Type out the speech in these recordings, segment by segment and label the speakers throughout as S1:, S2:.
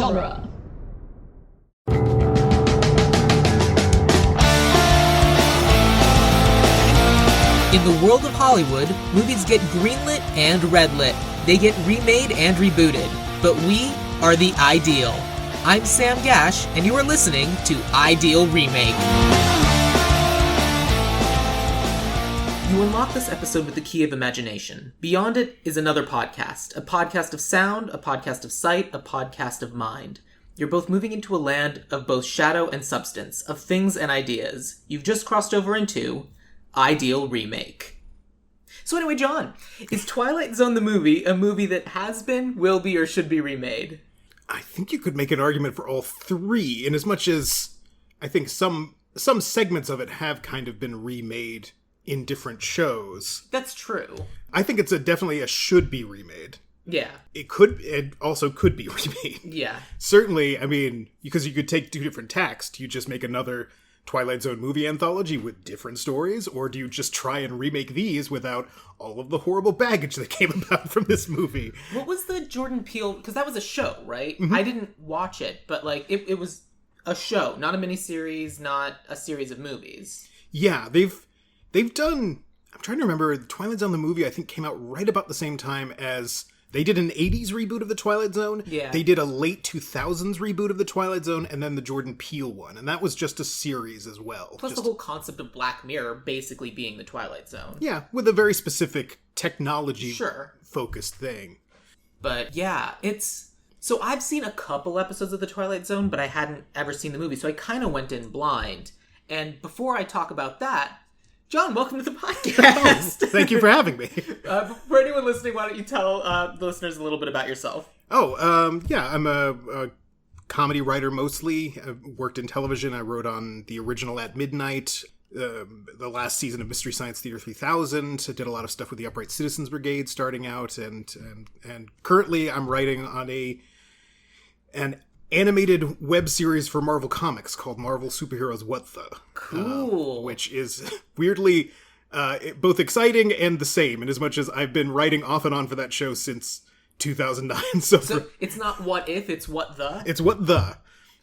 S1: genre.
S2: In the world of Hollywood, movies get greenlit and redlit. They get remade and rebooted. But we are the Ideal. I'm Sam Gasch, and you are listening to Ideal Remake. You unlock this episode with the key of imagination. Beyond it is another podcast. A podcast of sound, a podcast of sight, a podcast of mind. You're both moving into a land of both shadow and substance, of things and ideas. You've just crossed over into Ideal Remake. So anyway, John, is Twilight Zone the movie a movie that has been, will be, or should be remade?
S3: I think you could make an argument for all three, in as much as I think some segments of it have kind of been remade in different shows.
S2: That's true.
S3: I think it's definitely a should be remade.
S2: Yeah.
S3: It also could be remade.
S2: Yeah.
S3: Certainly, I mean, because you could take two different tacks. Do you just make another Twilight Zone movie anthology with different stories, or do you just try and remake these without all of the horrible baggage that came about from this movie?
S2: What was the Jordan Peele, because that was a show, right?
S3: Mm-hmm.
S2: I didn't watch it, but like it was a show, not a miniseries, not a series of movies.
S3: Yeah, they've done, I'm trying to remember, the Twilight Zone the movie I think came out right about the same time as they did an 80s reboot of the Twilight Zone.
S2: Yeah.
S3: They did a late 2000s reboot of the Twilight Zone, and then the Jordan Peele one. And that was just a series as well.
S2: Plus the whole concept of Black Mirror basically being the Twilight Zone.
S3: Yeah, with a very specific technology
S2: Sure.
S3: focused thing.
S2: But yeah, so I've seen a couple episodes of the Twilight Zone, but I hadn't ever seen the movie, so I kind of went in blind. And before I talk about that, John, welcome to the podcast.
S3: Thank you for having me.
S2: For anyone listening, why don't you tell the listeners a little bit about yourself?
S3: Yeah, I'm a comedy writer mostly. I worked in television. I wrote on the original At Midnight, the last season of Mystery Science Theater 3000. I did a lot of stuff with the Upright Citizens Brigade starting out, and currently I'm writing on an animated web series for Marvel Comics called Marvel Superheroes What The.
S2: Cool.
S3: Which is weirdly both exciting and the same, in as much as I've been writing off and on for that show since 2009. So
S2: it's not What If, it's What The?
S3: It's What The.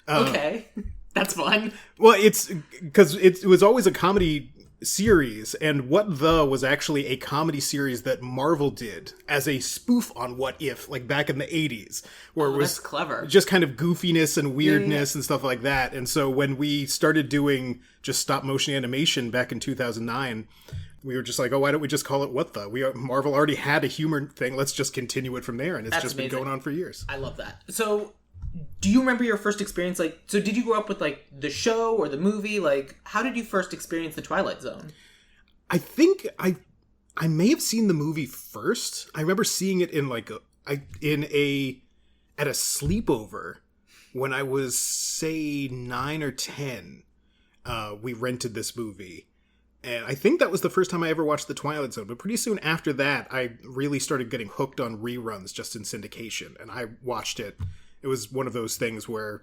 S2: Okay. That's fun.
S3: Well, it's because it was always a comedy series, and What The was actually a comedy series that Marvel did as a spoof on What If, like back in the 80s, where it was
S2: that's clever.
S3: Just kind of goofiness and weirdness and stuff like that. And so when we started doing just stop motion animation back in 2009, we were just like, oh, why don't we just call it What The? Marvel already had a humor thing. Let's just continue it from there. And it's just been going on for years.
S2: I love that. So do you remember your first experience? So did you grow up with like the show or the movie? Like, how did you first experience the Twilight Zone?
S3: I think I may have seen the movie first. I remember seeing it in at a sleepover when I was, say, 9 or 10. We rented this movie. And I think that was the first time I ever watched The Twilight Zone. But pretty soon after that, I really started getting hooked on reruns just in syndication. And I watched it. It was one of those things where,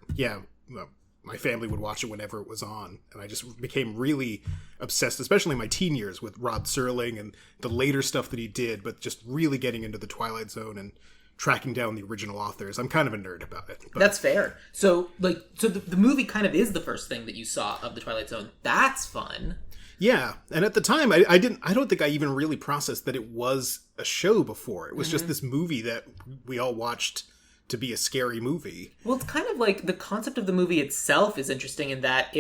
S3: my family would watch it whenever it was on. And I just became really obsessed, especially in my teen years, with Rod Serling and the later stuff that he did, but just really getting into the Twilight Zone and tracking down the original authors. I'm kind of a nerd about it. But
S2: that's fair. So the movie kind of is the first thing that you saw of the Twilight Zone. That's fun.
S3: Yeah, and at the time, I don't think I even really processed that it was a show before. It was just this movie that we all watched to be a scary movie.
S2: Well, it's kind of like the concept of the movie itself is interesting in that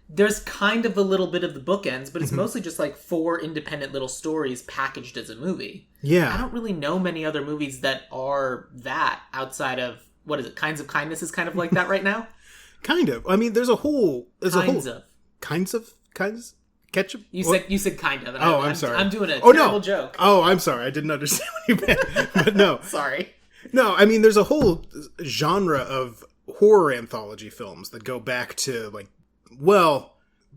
S2: there's kind of a little bit of the bookends, but it's mostly just like 4 independent little stories packaged as a movie.
S3: Yeah.
S2: I don't really know many other movies that are that outside of, what is it, Kinds of Kindness is kind of like that right now?
S3: Kind of. I mean, there's Kinds of? Ketchup?
S2: You said kind of.
S3: I'm sorry.
S2: I'm doing a terrible joke.
S3: Oh, I'm sorry. I didn't understand what you meant. But no.
S2: Sorry.
S3: No, I mean, there's a whole genre of horror anthology films that go back to,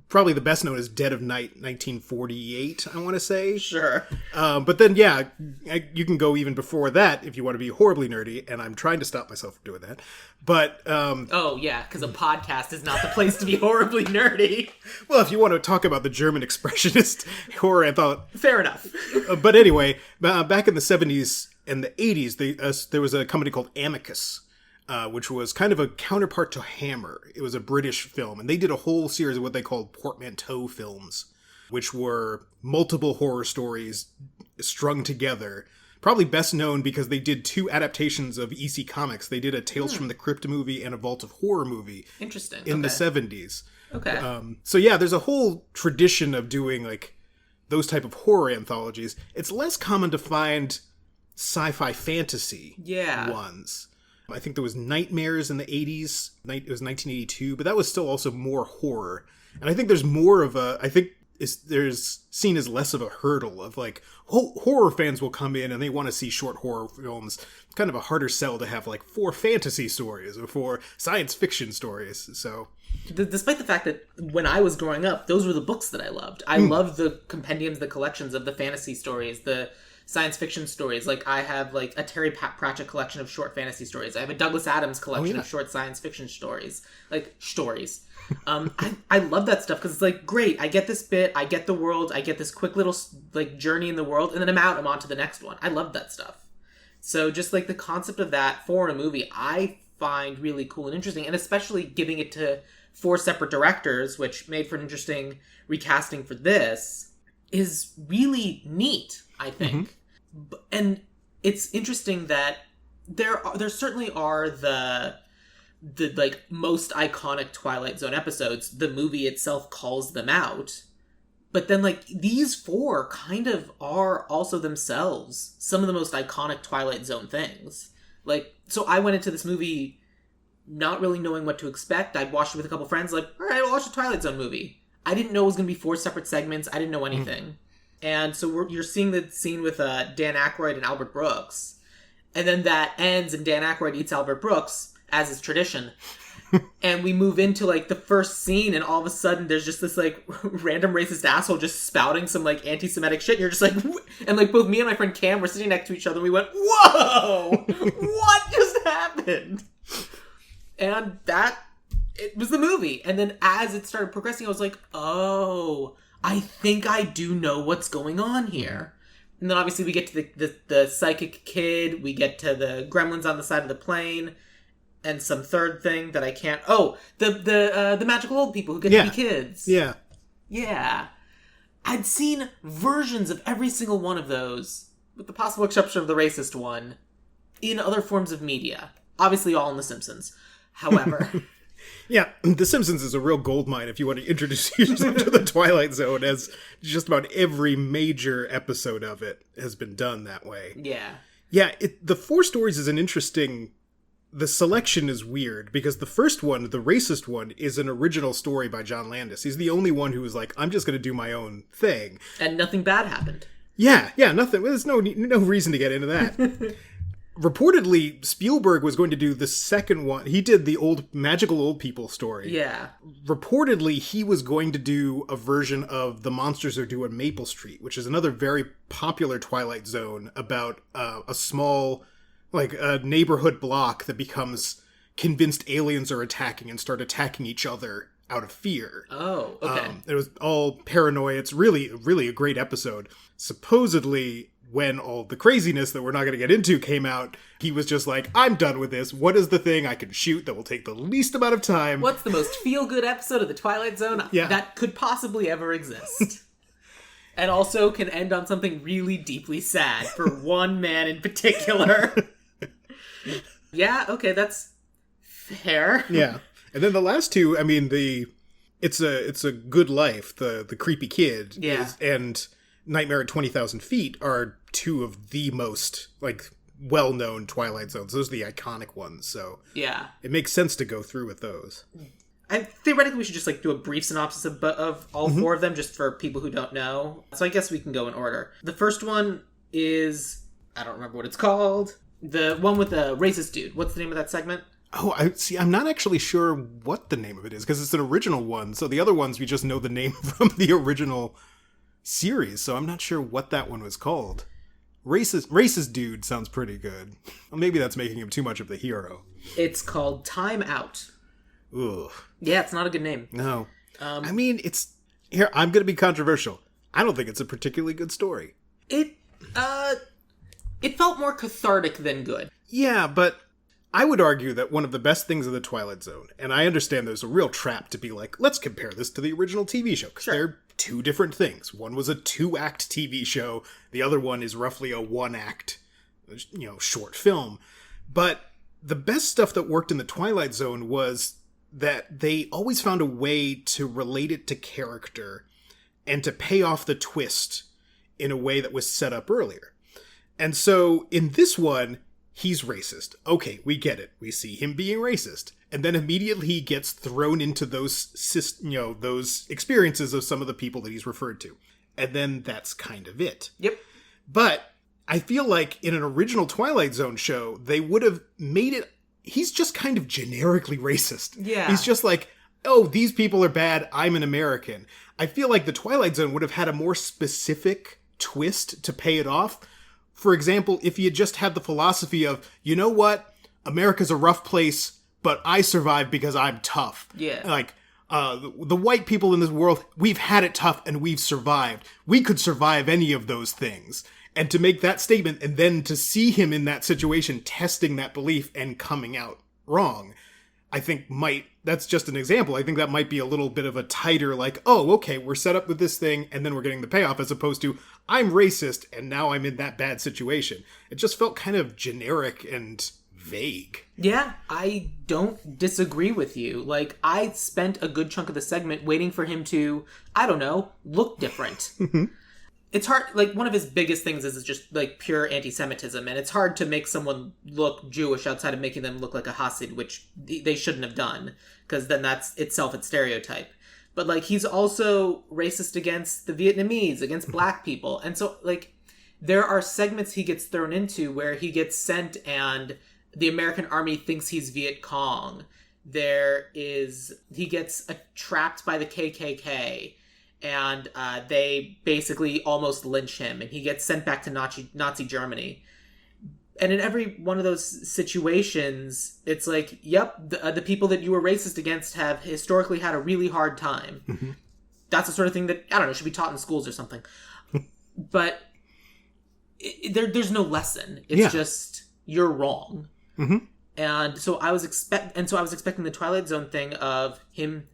S3: probably the best known is Dead of Night, 1948, I want to say.
S2: Sure.
S3: But then, you can go even before that if you want to be horribly nerdy, and I'm trying to stop myself from doing that. But
S2: because a podcast is not the place to be horribly nerdy.
S3: Well, if you want to talk about the German expressionist horror anthology.
S2: Fair enough.
S3: But anyway, back in the 70s and the 80s, there was a company called Amicus which was kind of a counterpart to Hammer. It was a British film, and they did a whole series of what they called portmanteau films, which were multiple horror stories strung together. Probably best known because they did 2 adaptations of EC Comics. They did a Tales from the Crypt movie and a Vault of Horror movie.
S2: Interesting.
S3: In the 70s.
S2: Okay.
S3: So yeah, there's a whole tradition of doing like those type of horror anthologies. It's less common to find sci-fi fantasy ones. I think there was Nightmares in the 80s. It was 1982, but that was still also more horror. And I think there's more of a... I think there's seen as less of a hurdle of like horror fans will come in and they want to see short horror films. It's kind of a harder sell to have like 4 fantasy stories or 4 science fiction stories. So
S2: despite the fact that when I was growing up, those were the books that I loved. I loved the compendiums, the collections of the fantasy stories, the science fiction stories. Like I have like a Terry Pratchett collection of short fantasy stories. I have a Douglas Adams collection of short science fiction stories. Like stories. I love that stuff because it's like, great, I get this bit, I get the world, I get this quick little like journey in the world, and then I'm on to the next one. I love that stuff. So just like the concept of that for a movie, I find really cool and interesting, and especially giving it to 4 separate directors, which made for an interesting recasting for this, is really neat, I think. And it's interesting that there certainly are the like most iconic Twilight Zone episodes. The movie itself calls them out, but then like these 4 kind of are also themselves some of the most iconic Twilight Zone things. Like, so I went into this movie not really knowing what to expect. I watched it with a couple friends, like, all right, I'll watch the Twilight Zone movie. I didn't know it was going to be 4 separate segments. I didn't know anything. And so you're seeing the scene with Dan Aykroyd and Albert Brooks, and then that ends and Dan Aykroyd eats Albert Brooks, as is tradition. And we move into like the first scene, and all of a sudden there's just this like random racist asshole just spouting some like anti-Semitic shit. And you're just like, and like both me and my friend Cam were sitting next to each other, and we went, whoa, what just happened? And it was the movie. And then as it started progressing, I was like, oh, I think I do know what's going on here. And then obviously we get to the psychic kid, we get to the gremlins on the side of the plane, and some third thing that I can't... Oh, the magical old people who get to be kids.
S3: Yeah.
S2: Yeah. I'd seen versions of every single one of those, with the possible exception of the racist one, in other forms of media. Obviously all in The Simpsons. However...
S3: Yeah, The Simpsons is a real goldmine if you want to introduce yourself to the Twilight Zone, as just about every major episode of it has been done that way.
S2: Yeah.
S3: Yeah, the 4 stories is an interesting... The selection is weird, because the first one, the racist one, is an original story by John Landis. He's the only one who was like, I'm just going to do my own thing.
S2: And nothing bad happened.
S3: Yeah, nothing. There's no reason to get into that. Reportedly, Spielberg was going to do the second one. He did the magical old people story.
S2: Yeah.
S3: Reportedly, he was going to do a version of The Monsters Are Due on Maple Street, which is another very popular Twilight Zone about a small... like a neighborhood block that becomes convinced aliens are attacking and start attacking each other out of fear.
S2: Oh, okay.
S3: It was all paranoia. It's really, really a great episode. Supposedly, when all the craziness that we're not going to get into came out, he was just like, I'm done with this. What is the thing I can shoot that will take the least amount of time?
S2: What's the most feel-good episode of The Twilight Zone that could possibly ever exist? And also can end on something really deeply sad for one man in particular. Yeah, okay, that's fair.
S3: Yeah. And then the last 2, I mean, it's a Good Life, the creepy kid, and Nightmare at 20,000 Feet are 2 of the most like well-known Twilight Zones. Those are the iconic ones, so
S2: yeah,
S3: it makes sense to go through with those.
S2: Theoretically, we should just like do a brief synopsis of all 4 of them, just for people who don't know. So I guess we can go in order. The first one is, I don't remember what it's called. The one with the racist dude. What's the name of that segment?
S3: Oh, I'm not actually sure what the name of it is, because it's an original one. So the other ones, we just know the name from the original series. So I'm not sure what that one was called. Racist dude sounds pretty good. Well, maybe that's making him too much of the hero.
S2: It's called Time Out.
S3: Ugh.
S2: Yeah, it's not a good name.
S3: No. I mean, here, I'm going to be controversial. I don't think it's a particularly good story.
S2: It felt more cathartic than good.
S3: Yeah, but I would argue that one of the best things of the Twilight Zone, and I understand there's a real trap to be like, let's compare this to the original TV show, because they're two different things. One was a 2-act TV show, the other one is roughly a 1-act, short film. But the best stuff that worked in the Twilight Zone was that they always found a way to relate it to character and to pay off the twist in a way that was set up earlier. And so in this one, he's racist. Okay, we get it. We see him being racist. And then immediately he gets thrown into those experiences of some of the people that he's referred to. And then that's kind of it.
S2: Yep.
S3: But I feel like in an original Twilight Zone show, they would have made it... He's just kind of generically racist.
S2: Yeah.
S3: He's just like, oh, these people are bad, I'm an American. I feel like the Twilight Zone would have had a more specific twist to pay it off. For example, if he had just had the philosophy of, you know what? America's a rough place, but I survived because I'm tough.
S2: Yeah.
S3: Like, the white people in this world, we've had it tough and we've survived. We could survive any of those things. And to make that statement and then to see him in that situation testing that belief and coming out wrong, I think that's just an example. I think that might be a little bit of a tighter, like, oh, okay, we're set up with this thing and then we're getting the payoff, as opposed to, I'm racist and now I'm in that bad situation. It just felt kind of generic and vague.
S2: Yeah, I don't disagree with you. Like, I spent a good chunk of the segment waiting for him to, I don't know, look different. It's hard, like, one of his biggest things is just, like, pure anti-Semitism, and it's hard to make someone look Jewish outside of making them look like a Hasid, which they shouldn't have done, because then that's itself its stereotype. But, like, he's also racist against the Vietnamese, against black people, and so, like, there are segments he gets thrown into where he gets sent and the American army thinks he's Viet Cong. He gets trapped by the KKK, and they basically almost lynch him, and he gets sent back to Nazi Germany. And in every one of those situations, it's like, yep, the people that you were racist against have historically had a really hard time. Mm-hmm. That's the sort of thing that, I don't know, should be taught in schools or something. But there's no lesson. It's just, you're wrong. Mm-hmm. And so I was expecting the Twilight Zone thing of him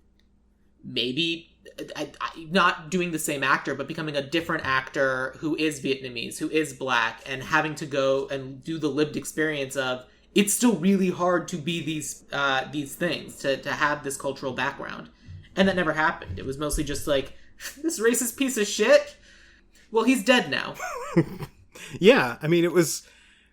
S2: maybe not doing the same actor, but becoming a different actor who is Vietnamese, who is black, and having to go and do the lived experience of, it's still really hard to be these things, to have this cultural background. And that never happened. It was mostly just like, this racist piece of shit? Well, he's dead now.
S3: Yeah, I mean,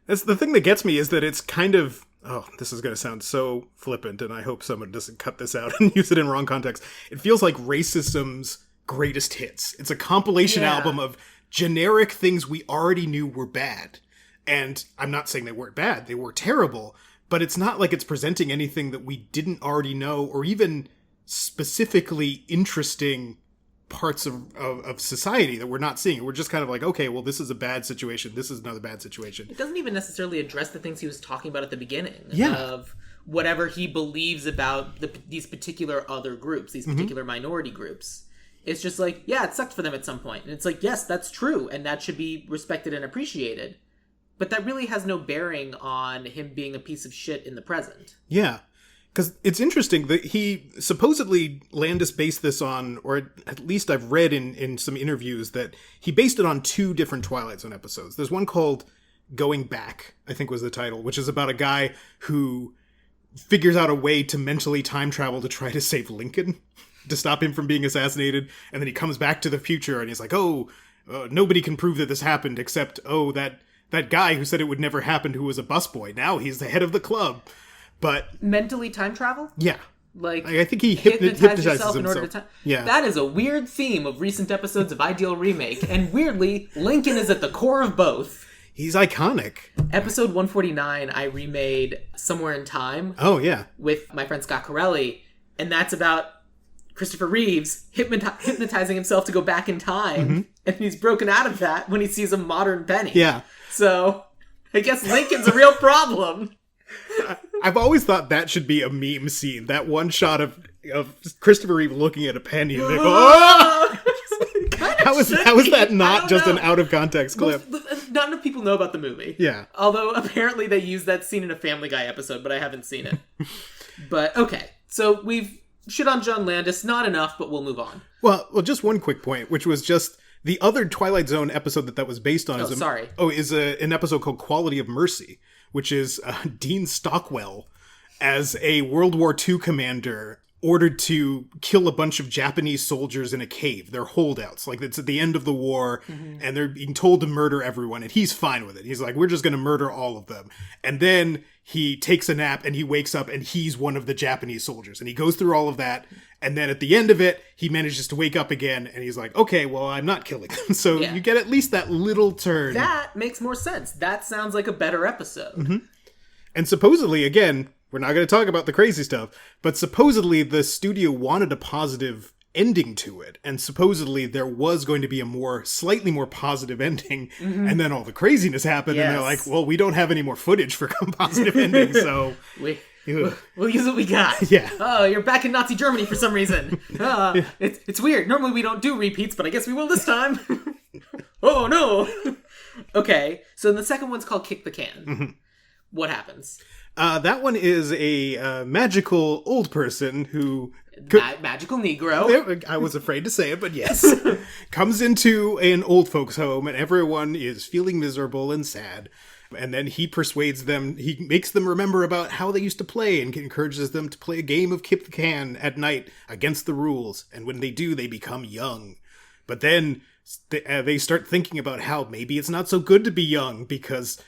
S3: that's the thing that gets me, is that it's kind of, oh, this is going to sound so flippant, and I hope someone doesn't cut this out and use it in wrong context. It feels like racism's greatest hits. It's a compilation album of generic things we already knew were bad. And I'm not saying they weren't bad. They were terrible. But it's not like it's presenting anything that we didn't already know, or even specifically interesting parts of society that we're not seeing. We're just kind of like, okay, well, this is a bad situation. This is another bad situation.
S2: It doesn't even necessarily address the things he was talking about at the beginning.
S3: Yeah.
S2: Of whatever he believes about these particular other groups, these particular minority groups. It's just like, yeah, it sucked for them at some point. And it's like, yes, that's true. And that should be respected and appreciated. But that really has no bearing on him being a piece of shit in the present.
S3: Yeah. Because it's interesting that he supposedly, Landis based this on, or at least I've read in some interviews, that he based it on 2 different Twilight Zone episodes. There's one called Going Back, I think was the title, which is about a guy who figures out a way to mentally time travel to try to save Lincoln, to stop him from being assassinated. And then he comes back to the future and he's like, nobody can prove that this happened except, that guy who said it would never happen, who was a busboy. Now he's the head of the club. But
S2: mentally time travel?
S3: Yeah.
S2: Like,
S3: I think he
S2: hypnotize yourself in order to time.
S3: Yeah.
S2: That is a weird theme of recent episodes of Ideal Remake. And weirdly, Lincoln is at the core of both.
S3: He's iconic.
S2: Episode 149, I remade Somewhere in Time.
S3: Oh, yeah.
S2: With my friend Scott Corelli. And that's about Christopher Reeves hypnotizing himself to go back in time. Mm-hmm. And he's broken out of that when he sees a modern Benny.
S3: Yeah.
S2: So, I guess Lincoln's a real problem.
S3: I've always thought that should be a meme scene. That one shot of Christopher Reeve looking at a penny and they go, oh! How is that not just an out of context clip?
S2: Not enough people people know about the movie.
S3: Yeah.
S2: Although, apparently they used that scene in a Family Guy episode, but I haven't seen it. But, okay. So, we've shit on John Landis. Not enough, but we'll move on.
S3: Well, just one quick point, which was just the other Twilight Zone episode that was based on. Is an episode called Quality of Mercy, which is Dean Stockwell as a World War II commander ordered to kill a bunch of Japanese soldiers in a cave. They're holdouts. Like, it's at the end of the war, and they're being told to murder everyone, and he's fine with it. He's like, we're just going to murder all of them. And then he takes a nap, and he wakes up, and he's one of the Japanese soldiers. And he goes through all of that, and then at the end of it, he manages to wake up again, and he's like, okay, well, I'm not killing them. So you get at least that little turn.
S2: That makes more sense. That sounds like a better episode.
S3: And supposedly, again, we're not going to talk about the crazy stuff, but supposedly the studio wanted a positive ending to it. And supposedly there was going to be a slightly more positive ending. And then all the craziness happened. And they're like, well, we don't have any more footage for positive endings. So
S2: we'll use what we got.
S3: Yeah.
S2: Oh, you're back in Nazi Germany for some reason. It's weird. Normally we don't do repeats, but I guess we will this time. Oh, no. Okay. So the second one's called Kick the Can. What happens?
S3: That one is a magical old person who...
S2: magical Negro.
S3: I was afraid to say it, but yes. Comes into an old folks' home, and everyone is feeling miserable and sad. And then he persuades them, he makes them remember about how they used to play, and encourages them to play a game of Kick the Can at night against the rules. And when they do, they become young. But then they start thinking about how maybe it's not so good to be young, because...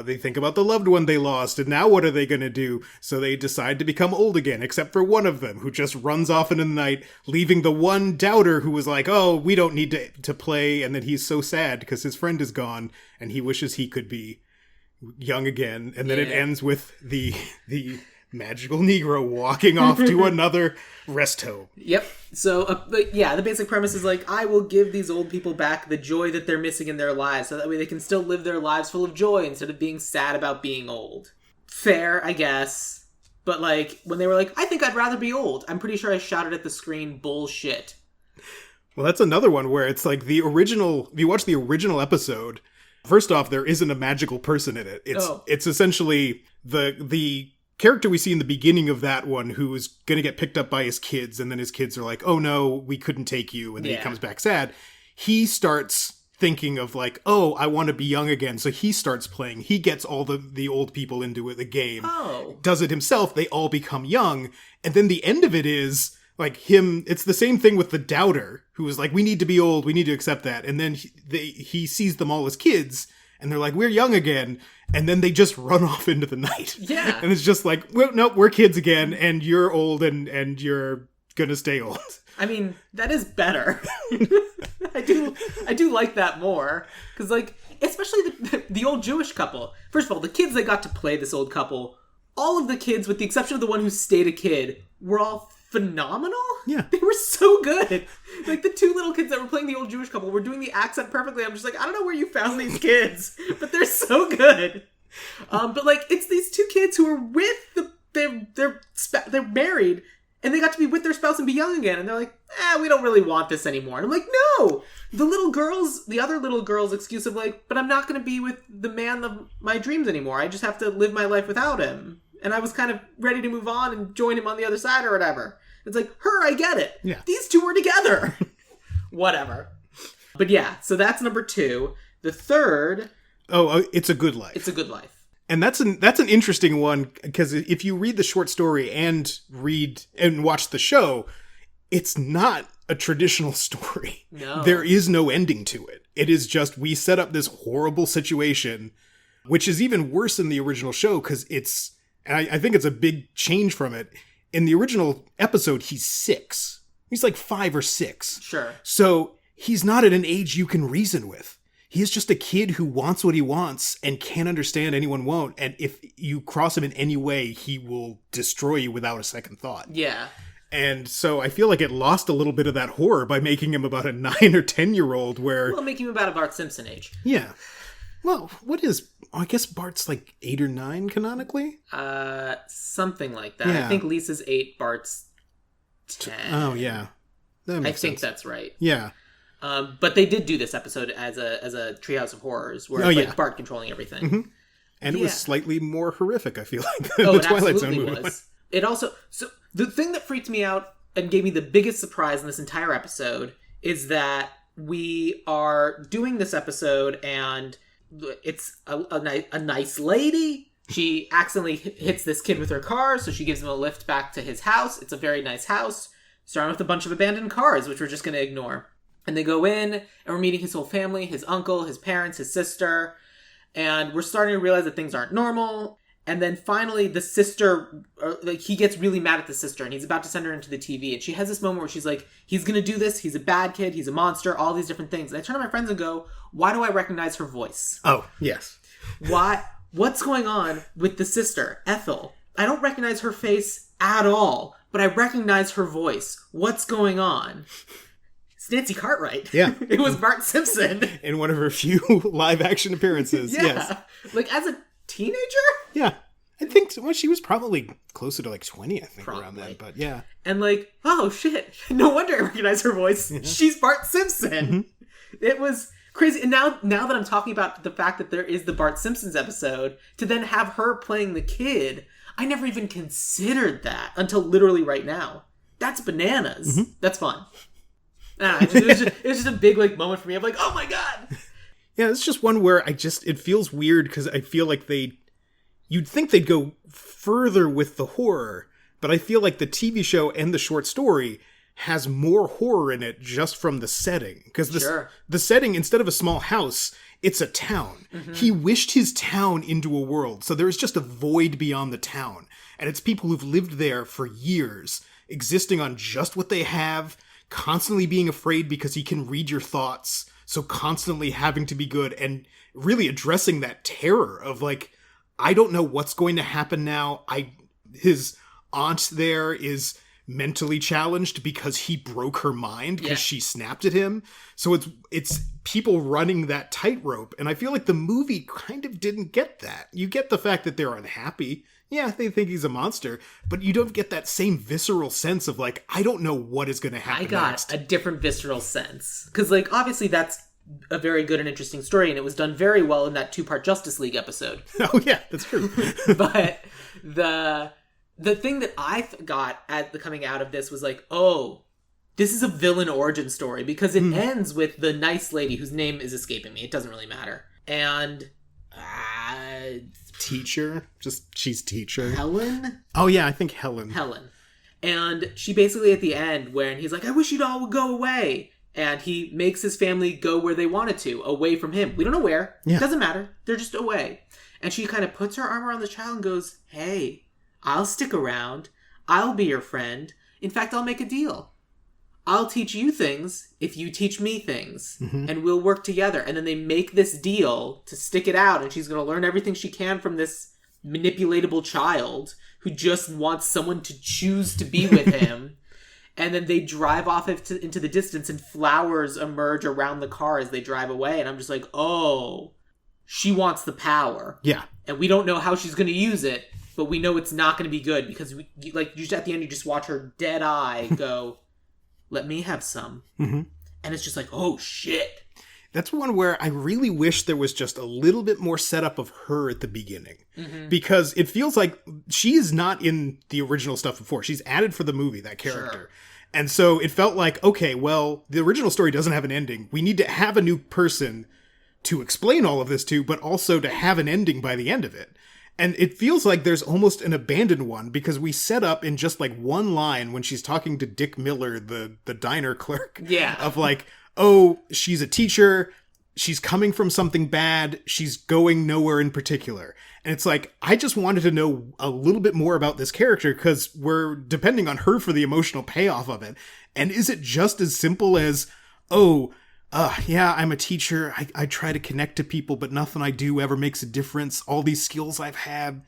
S3: they think about the loved one they lost, and now what are they going to do? So they decide to become old again, except for one of them, who just runs off in the night, leaving the one doubter who was like, oh, we don't need to play, and then he's so sad because his friend is gone, and he wishes he could be young again. And then it ends with the magical Negro walking off to another rest home.
S2: Yep. So, the basic premise is like, I will give these old people back the joy that they're missing in their lives, so that way they can still live their lives full of joy instead of being sad about being old. Fair, I guess. But, like, when they were like, I think I'd rather be old, I'm pretty sure I shouted at the screen, bullshit.
S3: Well, that's another one where it's like the original, if you watch the original episode, first off, there isn't a magical person in it. It's essentially the character we see in the beginning of that one who is going to get picked up by his kids, and then his kids are like, oh no, we couldn't take you, and then he comes back sad. He starts thinking of like, oh, I want to be young again, so he starts playing. He gets all the old people into the game. Does it himself, they all become young, and then the end of it is like him, it's the same thing with the doubter, who is like, we need to be old, we need to accept that, and then he sees them all as kids, and they're like, we're young again. And then they just run off into the night. Yeah. And it's just like, well, no, we're kids again, and you're old, and you're gonna stay old.
S2: I mean, that is better. I do like that more. Because, like, especially the old Jewish couple. First of all, the kids that got to play this old couple, all of the kids, with the exception of the one who stayed a kid, were all phenomenal.
S3: Yeah.
S2: They were so good. Like, the two little kids that were playing the old Jewish couple were doing the accent perfectly. I'm just like, I don't know where you found these kids, but they're so good. But, like, it's these two kids who are with they're married, and they got to be with their spouse and be young again, and they're like, we don't really want this anymore. And I'm like, no! The other little girls' excuse of like, but I'm not going to be with the man of my dreams anymore. I just have to live my life without him. And I was kind of ready to move on and join him on the other side or whatever. It's like, I get it. Yeah. These two were together. Whatever. But yeah, so that's number 2. The third...
S3: Oh, It's a Good Life.
S2: It's a Good Life.
S3: And that's an interesting one, because if you read the short story and watch the show, it's not a traditional story.
S2: No.
S3: There is no ending to it. It is just, we set up this horrible situation, which is even worse than the original show, because and I think it's a big change from it. In the original episode, he's 6. He's like 5 or 6.
S2: Sure.
S3: So he's not at an age you can reason with. He is just a kid who wants what he wants and can't understand anyone won't. And if you cross him in any way, he will destroy you without a second thought.
S2: Yeah.
S3: And so I feel like it lost a little bit of that horror by making him about a 9 or 10-year-old where...
S2: Well, making him about a Bart Simpson age.
S3: Yeah. Well, I guess Bart's like 8 or 9 canonically?
S2: Something like that.
S3: Yeah.
S2: I think Lisa's 8, Bart's 10.
S3: Oh, yeah.
S2: I think that's right.
S3: Yeah.
S2: But they did do this episode as a Treehouse of Horrors, where it's like Bart controlling everything.
S3: Mm-hmm. And it was slightly more horrific, I feel like, than the Twilight Zone movie was.
S2: It also... So, the thing that freaked me out and gave me the biggest surprise in this entire episode is that we are doing this episode, and it's a nice lady. She accidentally hits this kid with her car, so she gives him a lift back to his house. It's a very nice house, surrounded with a bunch of abandoned cars, which we're just going to ignore. And they go in, and we're meeting his whole family, his uncle, his parents, his sister, and we're starting to realize that things aren't normal. And then finally, the sister, he gets really mad at the sister, and he's about to send her into the TV. And she has this moment where she's like, he's going to do this. He's a bad kid. He's a monster. All these different things. And I turn to my friends and go, why do I recognize her voice?
S3: Oh, yes.
S2: Why? What's going on with the sister, Ethel? I don't recognize her face at all, but I recognize her voice. What's going on? It's Nancy Cartwright.
S3: Yeah.
S2: It was Bart Simpson.
S3: In one of her few live-action appearances, yes.
S2: Like, as a teenager?
S3: Yeah. I think she was probably closer to 20, I think, probably. Around then. But yeah.
S2: And oh shit, no wonder I recognize her voice. Yeah. She's Bart Simpson. Mm-hmm. It was crazy. And now that I'm talking about the fact that there is the Bart Simpsons episode, to then have her playing the kid, I never even considered that until literally right now. That's bananas. Mm-hmm. That's fun. It was just a big moment for me. I'm like, oh my god.
S3: Yeah, it's just one where it feels weird because I feel like you'd think they'd go further with the horror, but I feel like the TV show and the short story has more horror in it just from the setting. Because the setting, instead of a small house, it's a town. Mm-hmm. He wished his town into a world, so there's just a void beyond the town. And it's people who've lived there for years, existing on just what they have, constantly being afraid because he can read your thoughts, so constantly having to be good, and really addressing that terror of I don't know what's going to happen now. His aunt there is mentally challenged because he broke her mind because she snapped at him. So it's people running that tightrope, and I feel like the movie kind of didn't get that. You get the fact that they're unhappy. Yeah, they think he's a monster, but you don't get that same visceral sense of I don't know what is going to happen next.
S2: I got a different visceral sense. Because obviously that's a very good and interesting story, and it was done very well in that 2-part Justice League episode.
S3: Oh yeah, that's true.
S2: But the thing that I got at the coming out of this was oh, this is a villain origin story, because it ends with the nice lady whose name is escaping me. It doesn't really matter. And
S3: teacher, she's teacher.
S2: Helen?
S3: Oh yeah, I think Helen.
S2: And she basically at the end, when he's like, I wish you'd all would go away. And he makes his family go where they wanted to, away from him. We don't know where. Yeah. It doesn't matter. They're just away. And she kind of puts her arm around the child and goes, hey, I'll stick around. I'll be your friend. In fact, I'll make a deal. I'll teach you things if you teach me things. Mm-hmm. And we'll work together. And then they make this deal to stick it out. And she's going to learn everything she can from this manipulatable child who just wants someone to choose to be with him. And then they drive off into the distance, and flowers emerge around the car as they drive away. And I'm just like, oh, she wants the power.
S3: Yeah.
S2: And we don't know how she's going to use it, but we know it's not going to be good, because usually at the end you just watch her dead eye go, let me have some. Mm-hmm. And it's just like, oh shit.
S3: That's one where I really wish there was just a little bit more setup of her at the beginning. Mm-hmm. Because it feels like she is not in the original stuff before. She's added for the movie, that character. Sure. And so it felt like, okay, well, the original story doesn't have an ending. We need to have a new person to explain all of this to, but also to have an ending by the end of it. And it feels like there's almost an abandoned one, because we set up in just one line when she's talking to Dick Miller, the diner clerk.
S2: Yeah.
S3: Of oh, she's a teacher, she's coming from something bad, she's going nowhere in particular. And it's I just wanted to know a little bit more about this character, because we're depending on her for the emotional payoff of it. And is it just as simple as, yeah, I'm a teacher, I try to connect to people, but nothing I do ever makes a difference. All these skills I've had,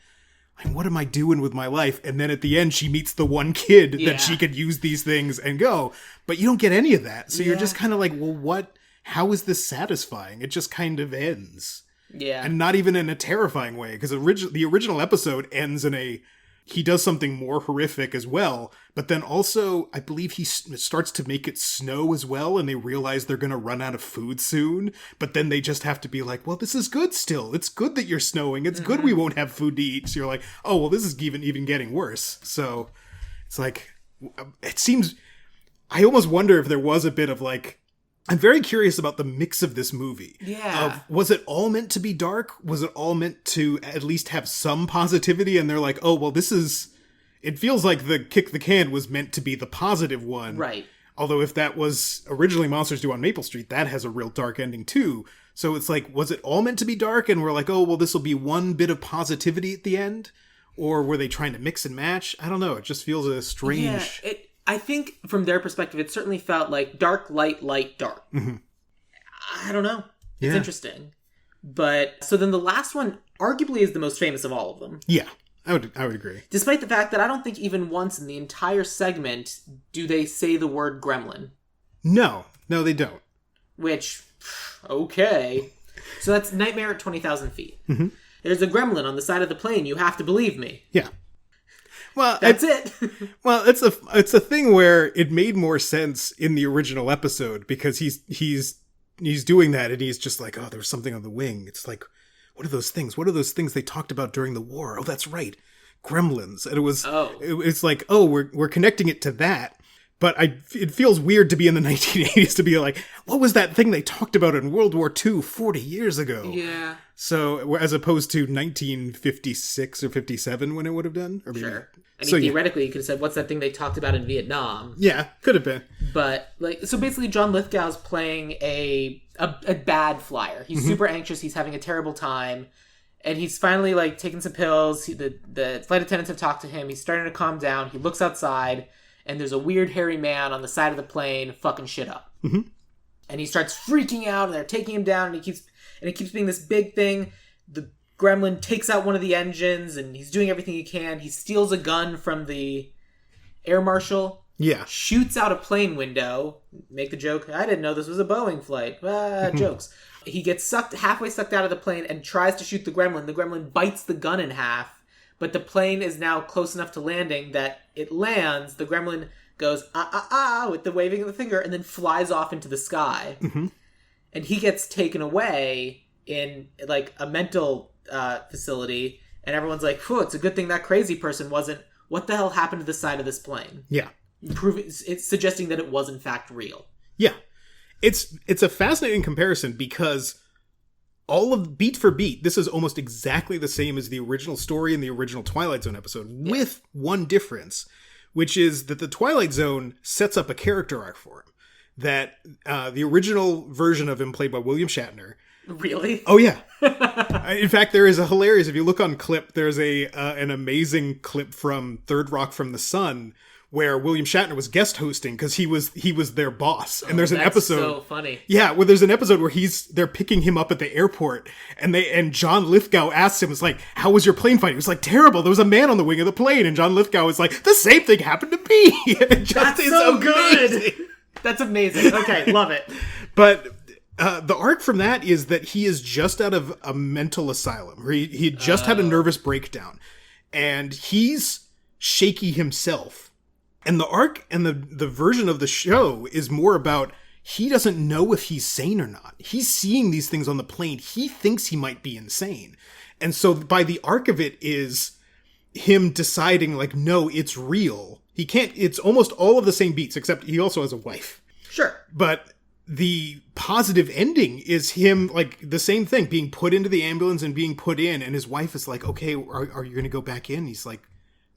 S3: what am I doing with my life? And then at the end, she meets the one kid that she could use these things and go. But you don't get any of that. So you're just kind of well, what? How is this satisfying? It just kind of ends.
S2: Yeah.
S3: And not even in a terrifying way, because the original episode ends in a he does something more horrific as well. But then also, I believe he starts to make it snow as well, and they realize they're going to run out of food soon. But then they just have to be like, well, this is good still. It's good that you're snowing. It's good we won't have food to eat. So you're like, oh, well, this is even getting worse. So it's like, it seems, I almost wonder if there was a bit of like, I'm very curious about the mix of this movie.
S2: Yeah.
S3: Was it all meant to be dark? Was it all meant to at least have some positivity? And they're like, oh, well, it feels like the kick the can was meant to be the positive one.
S2: Right.
S3: Although if that was originally Monsters Due on Maple Street, that has a real dark ending too. So it's like, was it all meant to be dark? And we're like, oh, well, this will be one bit of positivity at the end? Or were they trying to mix and match? I don't know. It just feels a strange...
S2: Yeah, I think from their perspective, it certainly felt like dark, light, light, dark.
S3: Mm-hmm.
S2: I don't know. It's interesting. But so then the last one arguably is the most famous of all of them.
S3: Yeah, I would agree.
S2: Despite the fact that I don't think even once in the entire segment do they say the word gremlin.
S3: No, they don't.
S2: Which, okay. So that's Nightmare at 20,000 feet.
S3: Mm-hmm.
S2: There's a gremlin on the side of the plane. You have to believe me.
S3: Yeah. Well,
S2: that's it.
S3: Well, it's a thing where it made more sense in the original episode because he's doing that and he's just like, oh, there's something on the wing. It's like, what are those things? What are those things they talked about during the war? Oh, that's right, gremlins. And it's like, oh, we're connecting it to that. But it feels weird to be in the 1980s to be like, what was that thing they talked about in World War II 40 years ago?
S2: Yeah.
S3: So, as opposed to 1956 or 57 when it would have done? Or maybe,
S2: sure. I mean, theoretically, you could have said, what's that thing they talked about in Vietnam?
S3: Yeah, could have been.
S2: But, so basically John Lithgow's playing a bad flyer. He's super anxious. He's having a terrible time. And he's finally, taking some pills. The flight attendants have talked to him. He's starting to calm down. He looks outside. And there's a weird hairy man on the side of the plane fucking shit up. Mm-hmm. And he starts freaking out, and they're taking him down, and it keeps being this big thing. The gremlin takes out one of the engines, and he's doing everything he can. He steals a gun from the air marshal.
S3: Yeah.
S2: Shoots out a plane window. Make the joke, I didn't know this was a Boeing flight. Jokes. He gets halfway sucked out of the plane and tries to shoot the gremlin. The gremlin bites the gun in half. But the plane is now close enough to landing that it lands. The gremlin goes, with the waving of the finger, and then flies off into the sky. Mm-hmm. And he gets taken away in, a mental facility. And everyone's like, whew, it's a good thing that crazy person wasn't... What the hell happened to the side of this plane?
S3: Yeah.
S2: It's suggesting that it was, in fact, real.
S3: Yeah. It's a fascinating comparison because... all of beat for beat, this is almost exactly the same as the original story in the original Twilight Zone episode, with one difference, which is that the Twilight Zone sets up a character arc for him. That the original version of him, played by William Shatner.
S2: Really?
S3: Oh, yeah. In fact, there is a hilarious, if you look on clip, there's an amazing clip from Third Rock from the Sun, where William Shatner was guest hosting because he was their boss. And there's an episode.
S2: So funny.
S3: Yeah, well, there's an episode where they're picking him up at the airport, and John Lithgow asks him, it's like, how was your plane fight? He was like, terrible. There was a man on the wing of the plane, and John Lithgow is like, the same thing happened to me.
S2: That's so good. That's amazing. Okay, love it.
S3: But the arc from that is that he is just out of a mental asylum. Where he had just had a nervous breakdown, and he's shaky himself. And the arc and the version of the show is more about he doesn't know if he's sane or not. He's seeing these things on the plane. He thinks he might be insane. And so by the arc of it is him deciding no, it's real. He can't, it's almost all of the same beats, except he also has a wife.
S2: Sure.
S3: But the positive ending is him, the same thing, being put into the ambulance and being put in. And his wife is like, okay, are you going to go back in? He's like,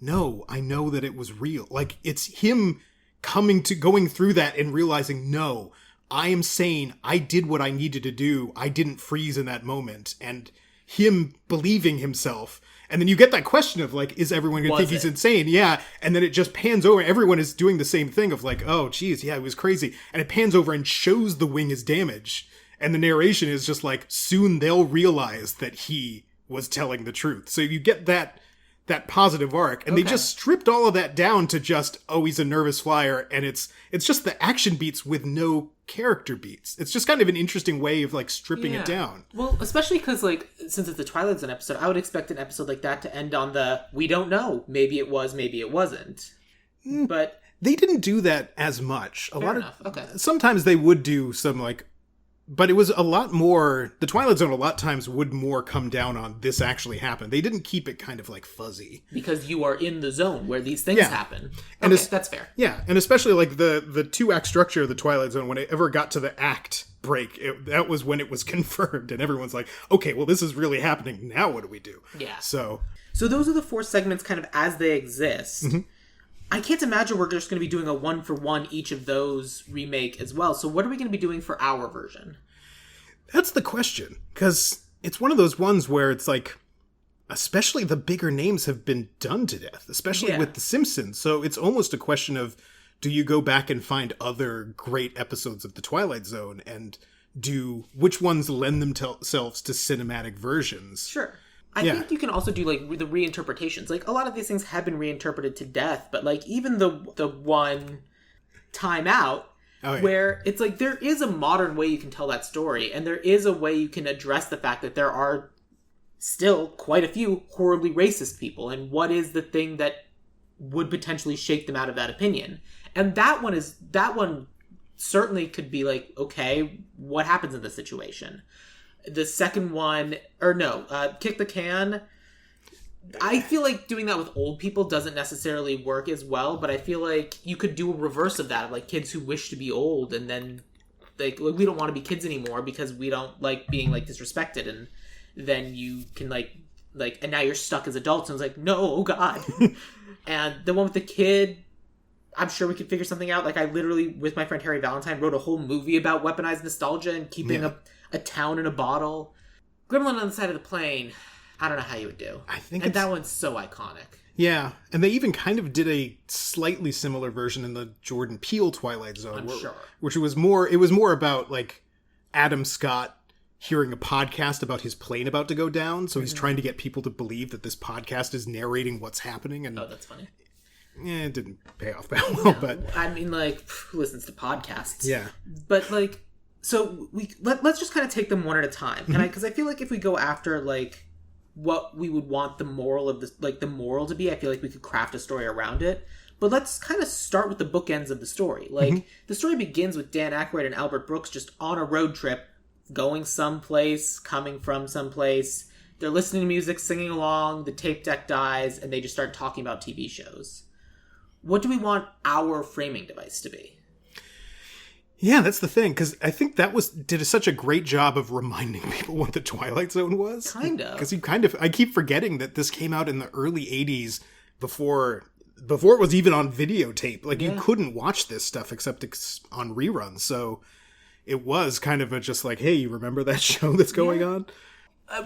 S3: no, I know that it was real. It's him going through that and realizing, no, I am sane. I did what I needed to do. I didn't freeze in that moment. And him believing himself. And then you get that question of is everyone going to think he's insane? Yeah. And then it just pans over. Everyone is doing the same thing of oh, geez, yeah, it was crazy. And it pans over and shows the wing is damaged. And the narration is just soon they'll realize that he was telling the truth. So you get that positive arc, and they just stripped all of that down to just, oh, he's a nervous flyer, and it's just the action beats with no character beats. It's just kind of an interesting way of like stripping it down.
S2: Well, especially because like since it's the Twilight Zone episode, I would expect an episode like that to end on the we don't know. Maybe it was, maybe it wasn't. But
S3: they didn't do that as much.
S2: Okay.
S3: Sometimes they would do some like, but it was a lot more. The Twilight Zone a lot of times would more come down on this actually happened. They didn't keep it kind of like fuzzy
S2: because you are in the zone where these things happen.
S3: And
S2: that's fair.
S3: Yeah, and especially like the 2-act structure of the Twilight Zone, when it ever got to the act break, that was when it was confirmed, and everyone's like, okay, well, this is really happening. Now what do we do?
S2: Yeah.
S3: So
S2: those are the 4 segments kind of as they exist.
S3: Mm-hmm.
S2: I can't imagine we're just going to be doing a 1-for-1 each of those remake as well. So what are we going to be doing for our version?
S3: That's the question, because it's one of those ones where it's like, especially the bigger names have been done to death, especially with The Simpsons. So it's almost a question of, do you go back and find other great episodes of The Twilight Zone and which ones lend themselves to cinematic versions?
S2: Sure. I think you can also do like the reinterpretations. Like a lot of these things have been reinterpreted to death, but like even the one Time Out, where it's like there is a modern way you can tell that story, and there is a way you can address the fact that there are still quite a few horribly racist people, and what is the thing that would potentially shake them out of that opinion. And that one certainly could be like, okay, what happens in this situation? The second one, Kick the Can. I feel like doing that with old people doesn't necessarily work as well, but I feel like you could do a reverse of that, of like kids who wish to be old, and then like we don't want to be kids anymore because we don't like being like disrespected, and then you can like and now you're stuck as adults, and it's like, no, oh god. And the one with the kid, I'm sure we could figure something out. Like I literally, with my friend Harry Valentine, wrote a whole movie about weaponized nostalgia and keeping a town in a bottle. Gremlin on the Side of the Plane, I don't know how you would do. That one's so iconic.
S3: Yeah, and they even kind of did a slightly similar version in the Jordan Peele Twilight Zone. Which was more about like Adam Scott hearing a podcast about his plane about to go down, so he's trying to get people to believe that this podcast is narrating what's happening. And
S2: that's funny.
S3: It didn't pay off that well, but
S2: I mean, like, who listens to podcasts?
S3: Yeah,
S2: but like, so let's just kind of take them one at a time, and because I feel like if we go after like what we would want the moral of the moral to be, I feel like we could craft a story around it. But let's kind of start with the bookends of the story. Like the story begins with Dan Aykroyd and Albert Brooks just on a road trip, going someplace, coming from someplace. They're listening to music, singing along. The tape deck dies, and they just start talking about TV shows. What do we want our framing device to be?
S3: Yeah, that's the thing, because I think that did such a great job of reminding people what the Twilight Zone was.
S2: Kind of.
S3: Because I keep forgetting that this came out in the early 80s before it was even on videotape. Like, you couldn't watch this stuff except on reruns, so it was kind of just like, hey, you remember that show that's going on?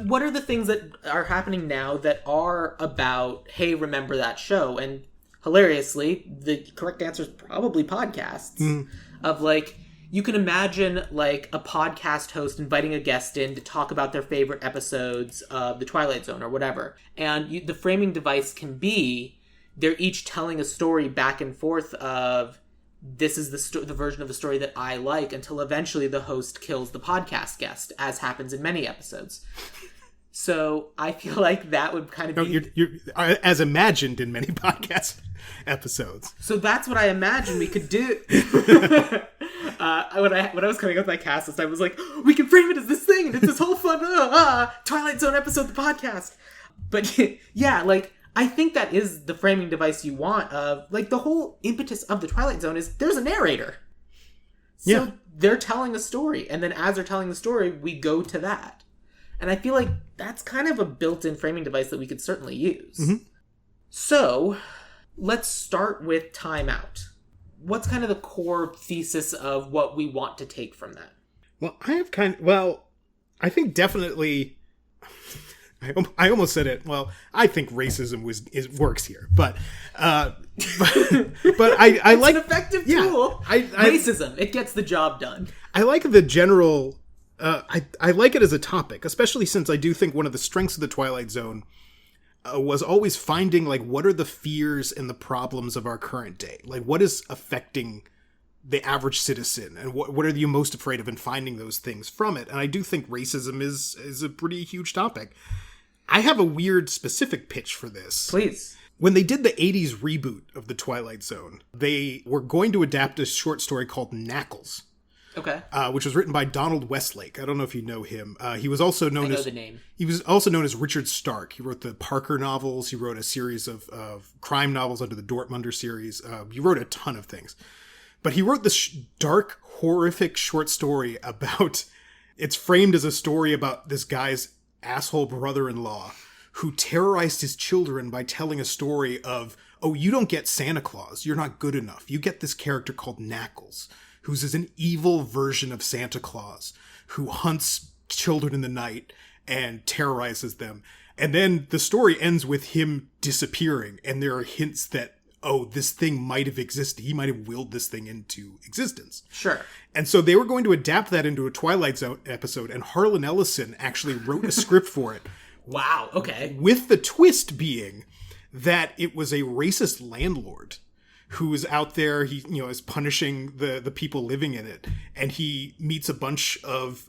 S2: What are the things that are happening now that are about, hey, remember that show? And hilariously, the correct answer is probably podcasts. Of like, you can imagine like a podcast host inviting a guest in to talk about their favorite episodes of the Twilight Zone or whatever. And the framing device can be, they're each telling a story back and forth of, this is the version of the story that I like, until eventually the host kills the podcast guest, as happens in many episodes. So I feel like that would kind of be...
S3: You're as imagined in many podcast episodes. So
S2: that's what I imagine we could do. When I was coming up with my cast list, I was like, we can frame it as this thing, and it's this whole fun Twilight Zone episode of the podcast. But yeah, like, I think that is the framing device you want of, like, the whole impetus of the Twilight Zone is there's a narrator. So they're telling a story, and then as they're telling the story, we go to that. And I feel like that's kind of a built-in framing device that we could certainly use. So, let's start with Time Out. What's kind of the core thesis of what we want to take from that?
S3: Well, I think definitely... I almost said it. Well, I think racism works here, but I
S2: it's
S3: like
S2: an effective tool. Racism, it gets the job done.
S3: I like the general. I like it as a topic, especially since I do think one of the strengths of the Twilight Zone was always finding like what are the fears and the problems of our current day, like what is affecting the average citizen, and what are you most afraid of, and finding those things from it. And I do think racism is a pretty huge topic. I have a weird specific pitch for this.
S2: Please.
S3: When they did the 80s reboot of The Twilight Zone, they were going to adapt a short story called Knackles.
S2: Okay.
S3: Which was written by Donald Westlake. I don't know if you know him. He was also known as...
S2: the name.
S3: He was also known as Richard Stark. He wrote the Parker novels. He wrote a series of crime novels under the Dortmunder series. He wrote a ton of things. But he wrote this dark, horrific short story about... It's framed as a story about this guy's asshole brother-in-law who terrorized his children by telling a story of, oh, you don't get Santa Claus. You're not good enough. You get this character called Knackles, who's is an evil version of Santa Claus, who hunts children in the night and terrorizes them. And then the story ends with him disappearing, and there are hints that, oh, this thing might have existed. He might have willed this thing into existence.
S2: Sure.
S3: And so they were going to adapt that into a Twilight Zone episode, and Harlan Ellison actually wrote a script for it.
S2: Wow, okay.
S3: With the twist being that it was a racist landlord who is out there, he is punishing the people living in it, and he meets a bunch of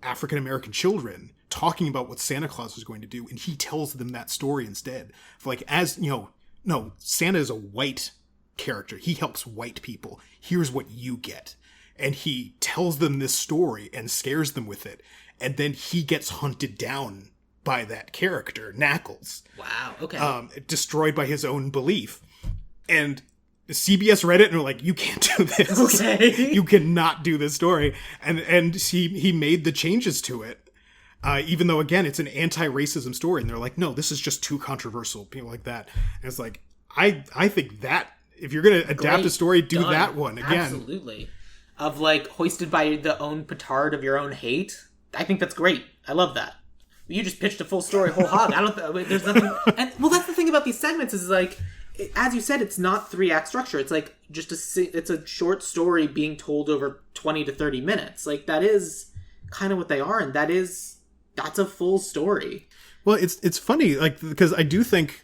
S3: African-American children talking about what Santa Claus was going to do, and he tells them that story instead. Like, no, Santa is a white character. He helps white people. Here's what you get. And he tells them this story and scares them with it, and then he gets hunted down by that character, Knackles.
S2: Wow, okay.
S3: Destroyed by his own belief. And CBS read it and were like, you can't do this.
S2: Okay.
S3: You cannot do this story. And he made the changes to it. Even though, again, it's an anti-racism story. And they're like, no, this is just too controversial. People like that. And it's like, I think that if you're going to adapt a story, do
S2: Done.
S3: that one again.
S2: Absolutely. Of like hoisted by the own petard of your own hate. I think that's great. I love that. You just pitched a full story, whole hog. There's nothing. And well, that's the thing about these segments is like, as you said, it's not 3-act structure. It's like just it's a short story being told over 20 to 30 minutes. Like that is kind of what they are, and that's a full story.
S3: Well, it's funny, like, because I do think,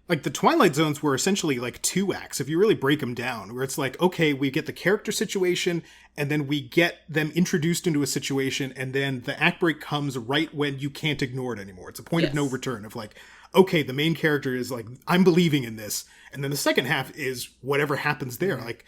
S3: like, the Twilight Zones were essentially like 2 acts, if you really break them down, where it's like, okay, we get the character situation, and then we get them introduced into a situation, and then the act break comes right when you can't ignore it anymore. It's a point of no return of like, okay, the main character is like, I'm believing in this, and then the second half is whatever happens there. Mm-hmm. Like,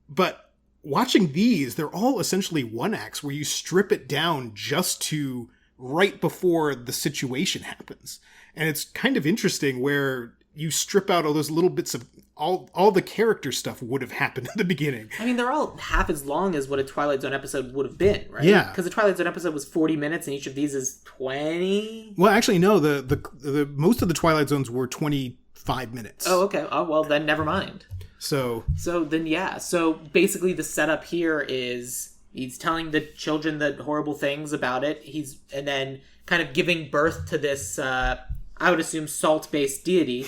S3: but watching these, they're all essentially 1 acts where you strip it down just to right before the situation happens. And it's kind of interesting where you strip out all those little bits of all the character stuff would have happened at the beginning.
S2: I mean, they're all half as long as what a Twilight Zone episode would have been, right?
S3: Yeah.
S2: Because the Twilight Zone episode was 40 minutes and each of these is 20?
S3: Well, actually, no. The most of the Twilight Zones were 25 minutes.
S2: Oh, okay. Oh, well, then never mind.
S3: So
S2: then, yeah. So basically the setup here is he's telling the children the horrible things about it. And then kind of giving birth to this, I would assume, salt-based deity.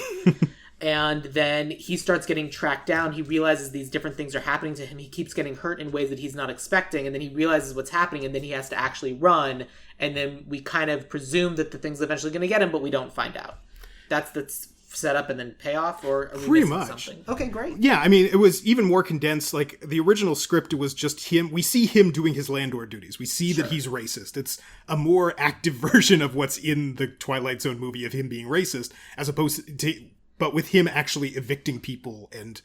S2: And then he starts getting tracked down. He realizes these different things are happening to him. He keeps getting hurt in ways that he's not expecting. And then he realizes what's happening. And then he has to actually run. And then we kind of presume that the thing's eventually going to get him, but we don't find out. That's the setup and then payoff, or are we
S3: pretty
S2: missing
S3: much
S2: something? Okay, great.
S3: Yeah, I mean, it was even more condensed. Like, the original script, it was just him. We see him doing his landlord duties. We see that he's racist. It's a more active version of what's in the Twilight Zone movie of him being racist, as opposed to, but with him actually evicting people and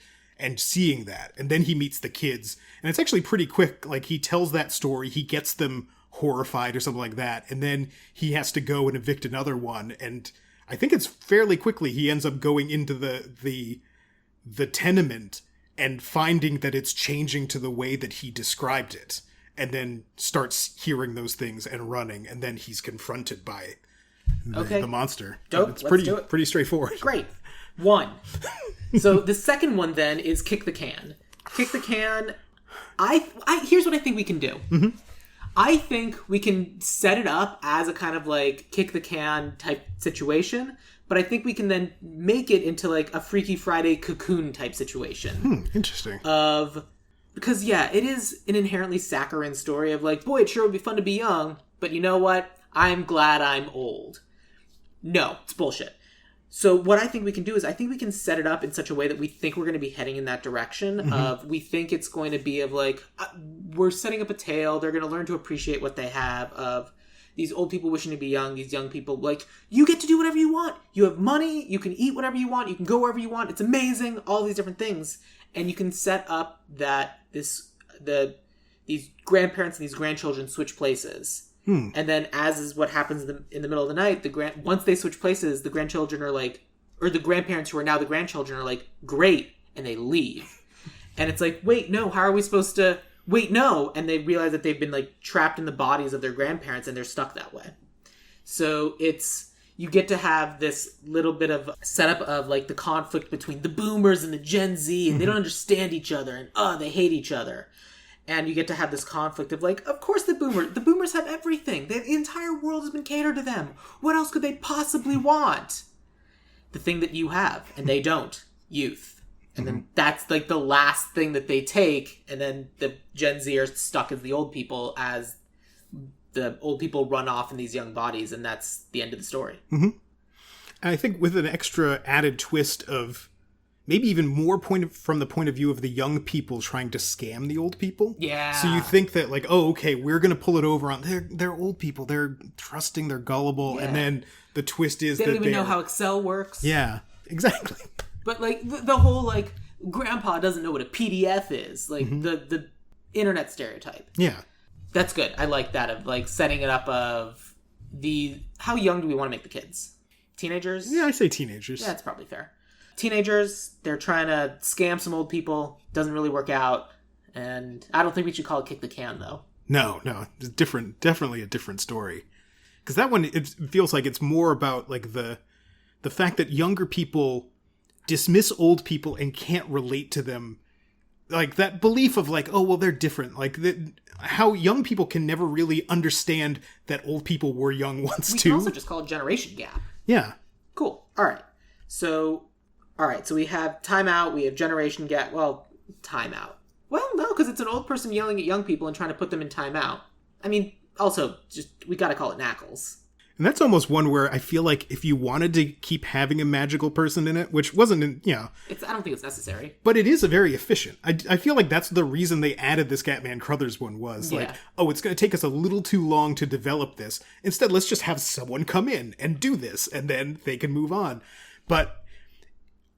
S3: seeing that. And then he meets the kids. And it's actually pretty quick. Like, he tells that story. He gets them horrified or something like that. And then he has to go and evict another one. And I think it's fairly quickly he ends up going into the tenement and finding that it's changing to the way that he described it. And then starts hearing those things and running. And then he's confronted by the monster.
S2: Dope.
S3: It's
S2: Let's do it.
S3: pretty straightforward.
S2: Great. 1. So the second one then is kick the can. Kick the can. Here's what I think we can do. Mm-hmm. I think we can set it up as a kind of like kick the can type situation, but I think we can then make it into like a Freaky Friday Cocoon type situation.
S3: Interesting.
S2: Because yeah, it is an inherently saccharine story of like, boy, it sure would be fun to be young, but you know what? I'm glad I'm old. No, it's bullshit. So what I think we can do is I think we can set it up in such a way that we think we're going to be heading in that direction of we think it's going to be of like we're setting up a tale. They're going to learn to appreciate what they have of these old people wishing to be young, these young people like you get to do whatever you want. You have money. You can eat whatever you want. You can go wherever you want. It's amazing. All these different things. And you can set up that these grandparents and these grandchildren switch places. And then, as is what happens in the middle of the night, once they switch places, the grandchildren are like, or the grandparents who are now the grandchildren are like, great, and they leave. And it's like, wait, no, how are we supposed to? Wait, no, and they realize that they've been like trapped in the bodies of their grandparents, and they're stuck that way. So you get to have this little bit of setup of like the conflict between the boomers and the Gen Z, and they don't understand each other, and they hate each other. And you get to have this conflict of like, of course the boomers have everything. The entire world has been catered to them. What else could they possibly want? The thing that you have, and they don't. Youth. And then that's like the last thing that they take, and then the Gen Z are stuck as the old people as the old people run off in these young bodies, and that's the end of the story.
S3: I think with an extra added twist of maybe even more from the point of view of the young people trying to scam the old people.
S2: Yeah.
S3: So you think that like, oh, okay, we're going to pull it over on they're old people. They're trusting, they're gullible. Yeah. And then the twist is
S2: they don't even know how Excel works.
S3: Yeah, exactly.
S2: But like the whole like grandpa doesn't know what a PDF is. Like the internet stereotype.
S3: Yeah.
S2: That's good. I like that of like setting it up of how young do we want to make the kids? Teenagers?
S3: Yeah, I say teenagers.
S2: Yeah, that's probably fair. Teenagers, they're trying to scam some old people. Doesn't really work out. And I don't think we should call it kick the can, though. No.
S3: It's different. Definitely a different story. Because that one, it feels like it's more about like the fact that younger people dismiss old people and can't relate to them. Like that belief of like, oh, well, they're different. Like how young people can never really understand that old people were young once, too.
S2: We can also just call it generation gap.
S3: Yeah.
S2: Cool. All right. So we have timeout, we have generation gap. Well, timeout. Well, no, because it's an old person yelling at young people and trying to put them in timeout. I mean, also, we gotta call it Knuckles.
S3: And that's almost one where I feel like if you wanted to keep having a magical person in it, which wasn't, I
S2: don't think it's necessary.
S3: But it is a very efficient. I feel like that's the reason they added this Scatman Crothers one was like, oh, it's going to take us a little too long to develop this. Instead, let's just have someone come in and do this, and then they can move on. But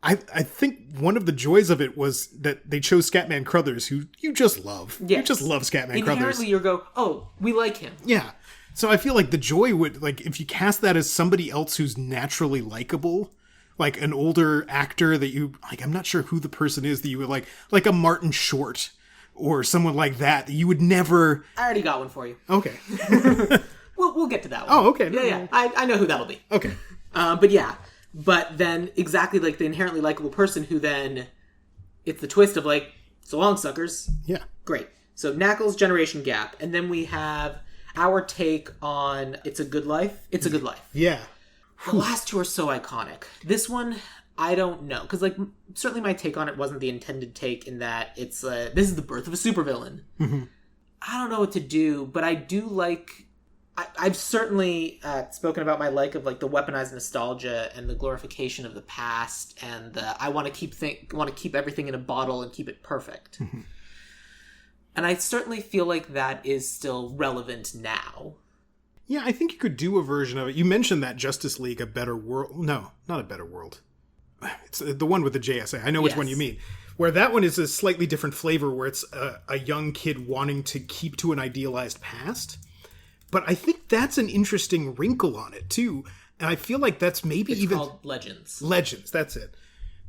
S3: I think one of the joys of it was that they chose Scatman Crothers, who you just love. Yes. You just love Scatman Crothers.
S2: Inherently, you go, oh, we like him.
S3: Yeah. So I feel like the joy would, like, if you cast that as somebody else who's naturally likable, like an older actor that you, like, I'm not sure who the person is that you would like a Martin Short or someone like that you would never...
S2: I already got one for you.
S3: Okay.
S2: We'll get to that one.
S3: Oh, okay.
S2: Yeah. I know who that'll be.
S3: Okay.
S2: But then exactly like the inherently likable person who then, it's the twist of like, so long, suckers.
S3: Yeah.
S2: Great. So Knuckles, generation gap. And then we have our take on It's a Good Life. It's a Good Life.
S3: Yeah.
S2: The last two are so iconic. This one, I don't know. Because like, certainly my take on it wasn't the intended take in that it's, this is the birth of a supervillain.
S3: Mm-hmm.
S2: I don't know what to do, but I do like... I've certainly spoken about my like of like the weaponized nostalgia and the glorification of the past, and I want to keep everything in a bottle and keep it perfect.
S3: Mm-hmm.
S2: And I certainly feel like that is still relevant now.
S3: Yeah, I think you could do a version of it. You mentioned that Justice League: A Better World. No, not A Better World. It's the one with the JSA. I know which one you mean. Where that one is a slightly different flavor, where it's a young kid wanting to keep to an idealized past. But I think that's an interesting wrinkle on it, too. And I feel like that's maybe
S2: it's called Legends.
S3: Legends, that's it.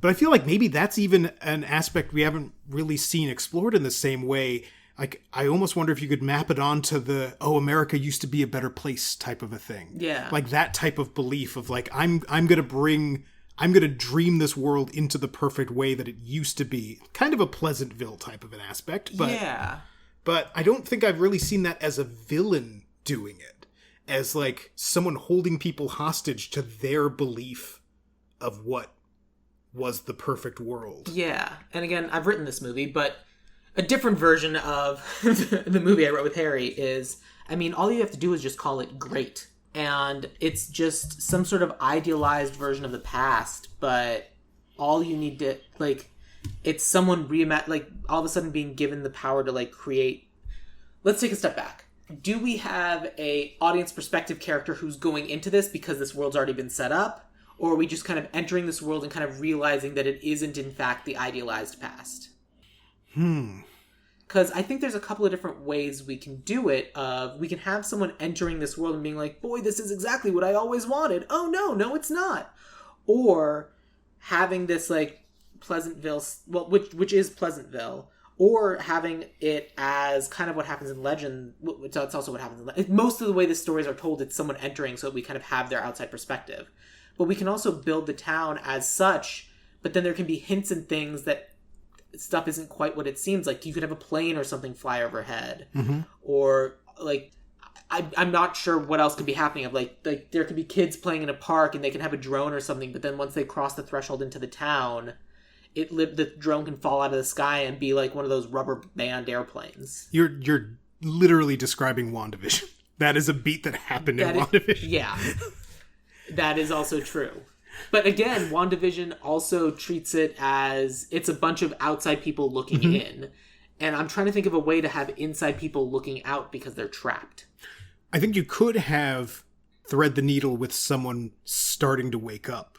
S3: But I feel like maybe that's even an aspect we haven't really seen explored in the same way. Like, I almost wonder if you could map it onto the, America used to be a better place type of a thing.
S2: Yeah.
S3: Like that type of belief of like, I'm going to dream this world into the perfect way that it used to be. Kind of a Pleasantville type of an aspect. But,
S2: yeah.
S3: But I don't think I've really seen that as a villain doing it, as like someone holding people hostage to their belief of what was the perfect world.
S2: Yeah. And again, I've written this movie, but a different version of the movie I wrote with Harry is, I mean, all you have to do is just call it great. and it's just some sort of idealized version of the past, but all you need to, like, it's someone like, all of a sudden being given the power to, like, create... Let's take a step back. Do we have a audience perspective character who's going into this because this world's already been set up? Or are we just kind of entering this world and kind of realizing that it isn't, in fact, the idealized past? Because I think there's a couple of different ways we can do it. We can have someone entering this world and being like, boy, this is exactly what I always wanted. Oh, no, it's not. Or having this, like, Pleasantville, well, which is Pleasantville, or having it as kind of what happens in Legend. It's also what happens in Legend. Most of the way the stories are told, it's someone entering so that we kind of have their outside perspective. But we can also build the town as such, but then there can be hints and things that stuff isn't quite what it seems. Like, you could have a plane or something fly overhead. Or, like, I'm not sure what else could be happening. Like there could be kids playing in a park and they can have a drone or something, but then once they cross the threshold into the town, the drone can fall out of the sky and be like one of those rubber band airplanes.
S3: You're literally describing WandaVision. That is a beat that happened in WandaVision.
S2: Yeah. That is also true. But again, WandaVision also treats it as it's a bunch of outside people looking in. And I'm trying to think of a way to have inside people looking out because they're trapped.
S3: I think you could have thread the needle with someone starting to wake up.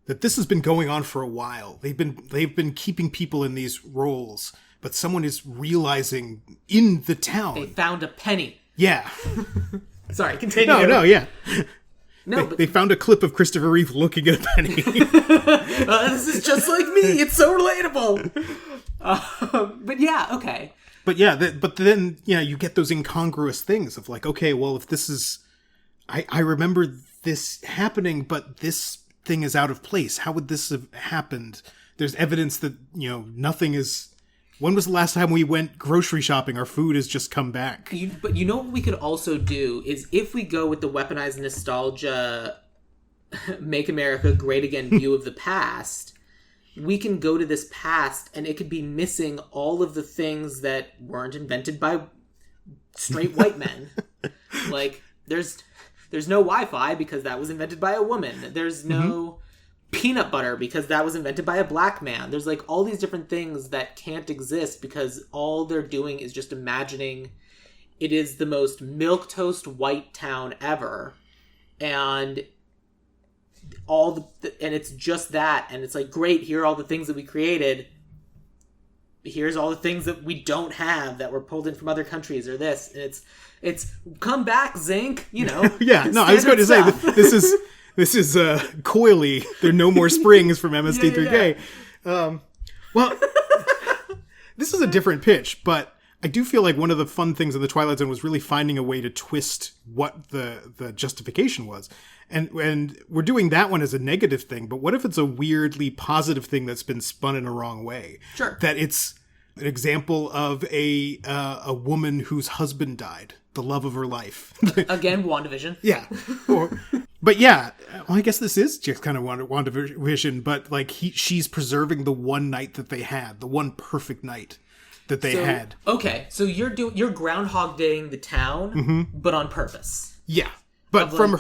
S3: That this has been going on for a while. They've been keeping people in these roles, but someone is realizing in the town.
S2: They found a penny.
S3: Yeah.
S2: Sorry, continue.
S3: No, yeah.
S2: No,
S3: they found a clip of Christopher Reeve looking at a penny.
S2: This is just like me. It's so relatable. But yeah, okay.
S3: But yeah, but then you get those incongruous things of like, okay, well, if this is, I remember this happening, but this thing is out of place. How would this have happened? There's evidence that nothing is. When was the last time we went grocery shopping? Our food has just come back.
S2: But you know what we could also do is if we go with the weaponized nostalgia, Make America Great Again view of the past, we can go to this past and it could be missing all of the things that weren't invented by straight white men. Like, there's no Wi-Fi because that was invented by a woman. There's no peanut butter because that was invented by a black man. There's like all these different things that can't exist because all they're doing is just imagining it is the most milquetoast white town ever. And and it's just that, and it's like, great, here are all the things that we created. Here's all the things that we don't have that were pulled in from other countries or this. And it's come back, Zinc,
S3: Yeah, no, I was going to say this is coily. There are no more springs from MST3K.
S2: Yeah.
S3: Well, this is a different pitch, but I do feel like one of the fun things of the Twilight Zone was really finding a way to twist what the justification was. And we're doing that one as a negative thing, but what if it's a weirdly positive thing that's been spun in a wrong way?
S2: Sure.
S3: That it's an example of a woman whose husband died, the love of her life.
S2: Again, WandaVision.
S3: Yeah. But yeah, well, I guess this is just kind of WandaVision, but like she's preserving the one night that they had, the one perfect night that they had.
S2: Okay, so you're Groundhog Daying the town, but on purpose.
S3: Yeah, but from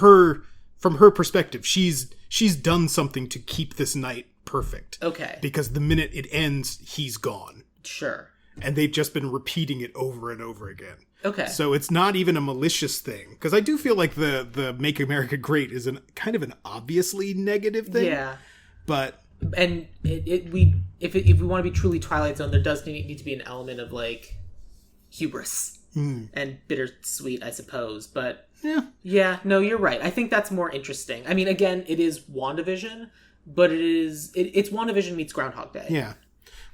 S3: her perspective, she's done something to keep this night perfect.
S2: Okay,
S3: because the minute it ends, he's gone.
S2: Sure.
S3: And they've just been repeating it over and over again.
S2: Okay.
S3: So it's not even a malicious thing. Because I do feel like the Make America Great is kind of an obviously negative thing.
S2: Yeah.
S3: But...
S2: And if we want to be truly Twilight Zone, there does need to be an element of, like, hubris. And bittersweet, I suppose. But... Yeah, no, you're right. I think that's more interesting. I mean, again, it is WandaVision, but it's WandaVision meets Groundhog Day.
S3: Yeah.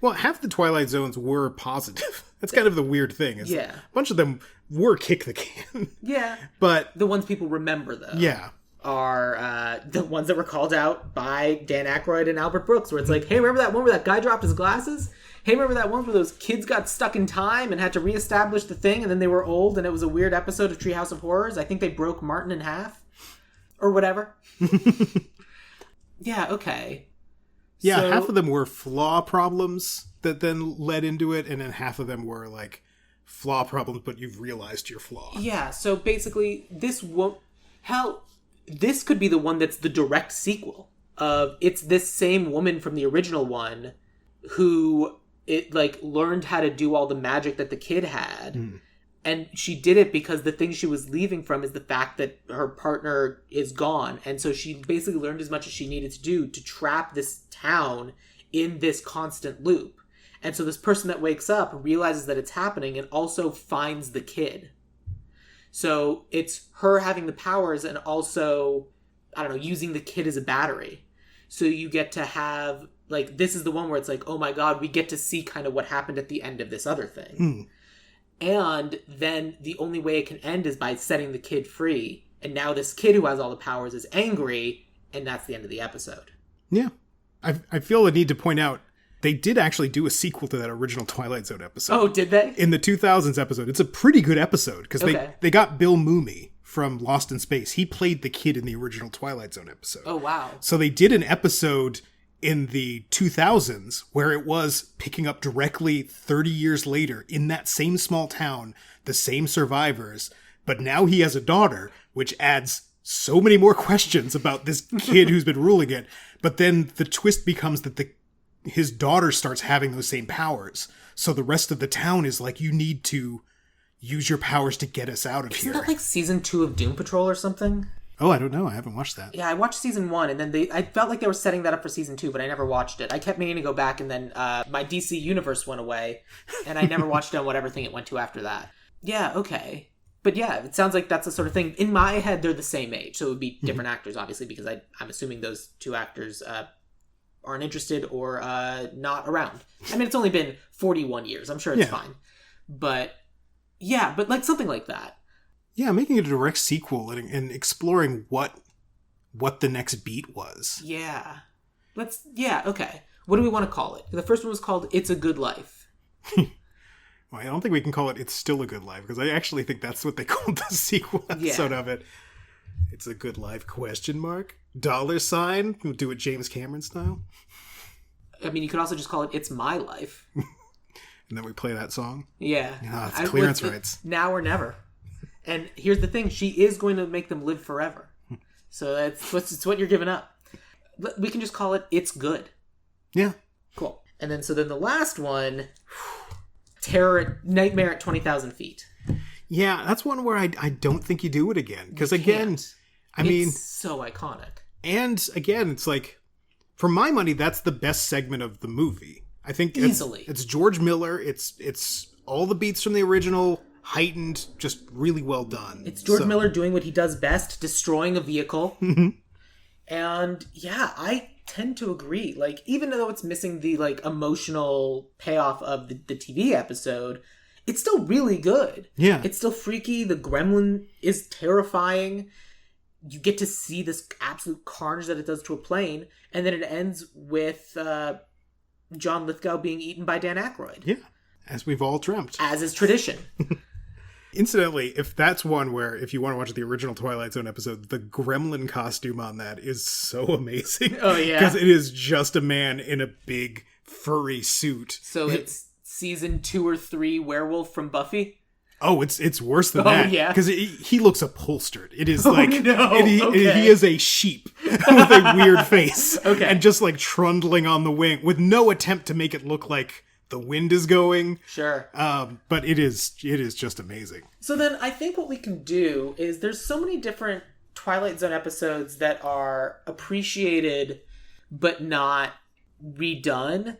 S3: Well, half the Twilight Zones were positive. That's kind of the weird thing. A bunch of them were kick the can.
S2: Yeah.
S3: But...
S2: The ones people remember, though.
S3: Yeah.
S2: Are the ones that were called out by Dan Aykroyd and Albert Brooks, where it's like, hey, remember that one where that guy dropped his glasses? Hey, remember that one where those kids got stuck in time and had to reestablish the thing, and then they were old, and it was a weird episode of Treehouse of Horrors? I think they broke Martin in half. Or whatever. Yeah, okay.
S3: Yeah, so, half of them were flaw problems that then led into it, and then half of them were, like, flaw problems, but you've realized your flaw.
S2: Yeah, so basically, Hell, this could be the one that's the direct sequel of it's this same woman from the original one who learned how to do all the magic that the kid had. And she did it because the thing she was leaving from is the fact that her partner is gone. And so she basically learned as much as she needed to do to trap this town in this constant loop. And so this person that wakes up realizes that it's happening and also finds the kid. So it's her having the powers and also, I don't know, using the kid as a battery. So you get to have, this is the one where it's oh my god, we get to see kind of what happened at the end of this other thing. And then the only way it can end is by setting the kid free. And now this kid who has all the powers is angry, and that's the end of the episode.
S3: Yeah. I feel the need to point out, they did actually do a sequel to that original Twilight Zone episode.
S2: Oh, did they?
S3: In the 2000s episode. It's a pretty good episode, because they got Bill Mumy from Lost in Space. He played the kid in the original Twilight Zone episode.
S2: Oh, wow.
S3: So they did an episode in the 2000s where it was picking up directly 30 years later in that same small town, the same survivors, but now he has a daughter, which adds so many more questions about this kid who's been ruling it. But then the twist becomes that his daughter starts having those same powers. So the rest of the town is you need to use your powers to get us out of here.
S2: Isn't that season 2 of Doom Patrol or something?
S3: Oh, I don't know. I haven't watched that.
S2: Yeah, I watched season 1, and then I felt like they were setting that up for season 2, but I never watched it. I kept meaning to go back, and then my DC universe went away, and I never watched it on whatever thing it went to after that. Yeah, okay. But yeah, it sounds like that's the sort of thing. In my head, they're the same age, so it would be different actors, obviously, because I'm assuming those two actors aren't interested or not around. I mean, it's only been 41 years. I'm sure it's fine. But yeah, but something like that.
S3: Yeah, making it a direct sequel and exploring what the next beat was.
S2: Yeah. Okay. What do we want to call it? The first one was called It's a Good Life.
S3: Well, I don't think we can call it It's Still a Good Life, because I actually think that's what they called the sequel episode of it. It's a Good Life, $? $? We'll do it James Cameron style.
S2: I mean, you could also just call it It's My Life.
S3: And then we play that song?
S2: Yeah.
S3: It's clearance rights.
S2: Now or never. And here's the thing, she is going to make them live forever. So it's what you're giving up. We can just call it It's Good.
S3: Yeah.
S2: Cool. And then the last one, Nightmare at 20,000 Feet.
S3: Yeah, that's one where I don't think you do it again. Because again,
S2: it's so iconic.
S3: And again, it's for my money, that's the best segment of the movie. I think
S2: easily.
S3: It's George Miller. It's all the beats from the original, heightened, just really well done.
S2: It's George Miller doing what he does best, destroying a vehicle. And yeah, I tend to agree. Even though it's missing the emotional payoff of the TV episode, it's still really good.
S3: Yeah.
S2: It's still freaky. The gremlin is terrifying. You get to see this absolute carnage that it does to a plane. And then it ends with John Lithgow being eaten by Dan Aykroyd.
S3: Yeah. As we've all dreamt.
S2: As is tradition.
S3: Incidentally, if that's one where, if you want to watch the original Twilight Zone episode, the gremlin costume on that is so amazing.
S2: Oh, yeah.
S3: Because it is just a man in a big furry suit.
S2: So it's season 2 or 3 werewolf from Buffy?
S3: Oh, it's worse than that.
S2: Yeah.
S3: Because he looks upholstered. It is
S2: he
S3: is a sheep with a weird face.
S2: Okay.
S3: And just trundling on the wing with no attempt to make it look like the wind is going.
S2: Sure.
S3: But it is just amazing.
S2: So then I think what we can do is there's so many different Twilight Zone episodes that are appreciated but not redone.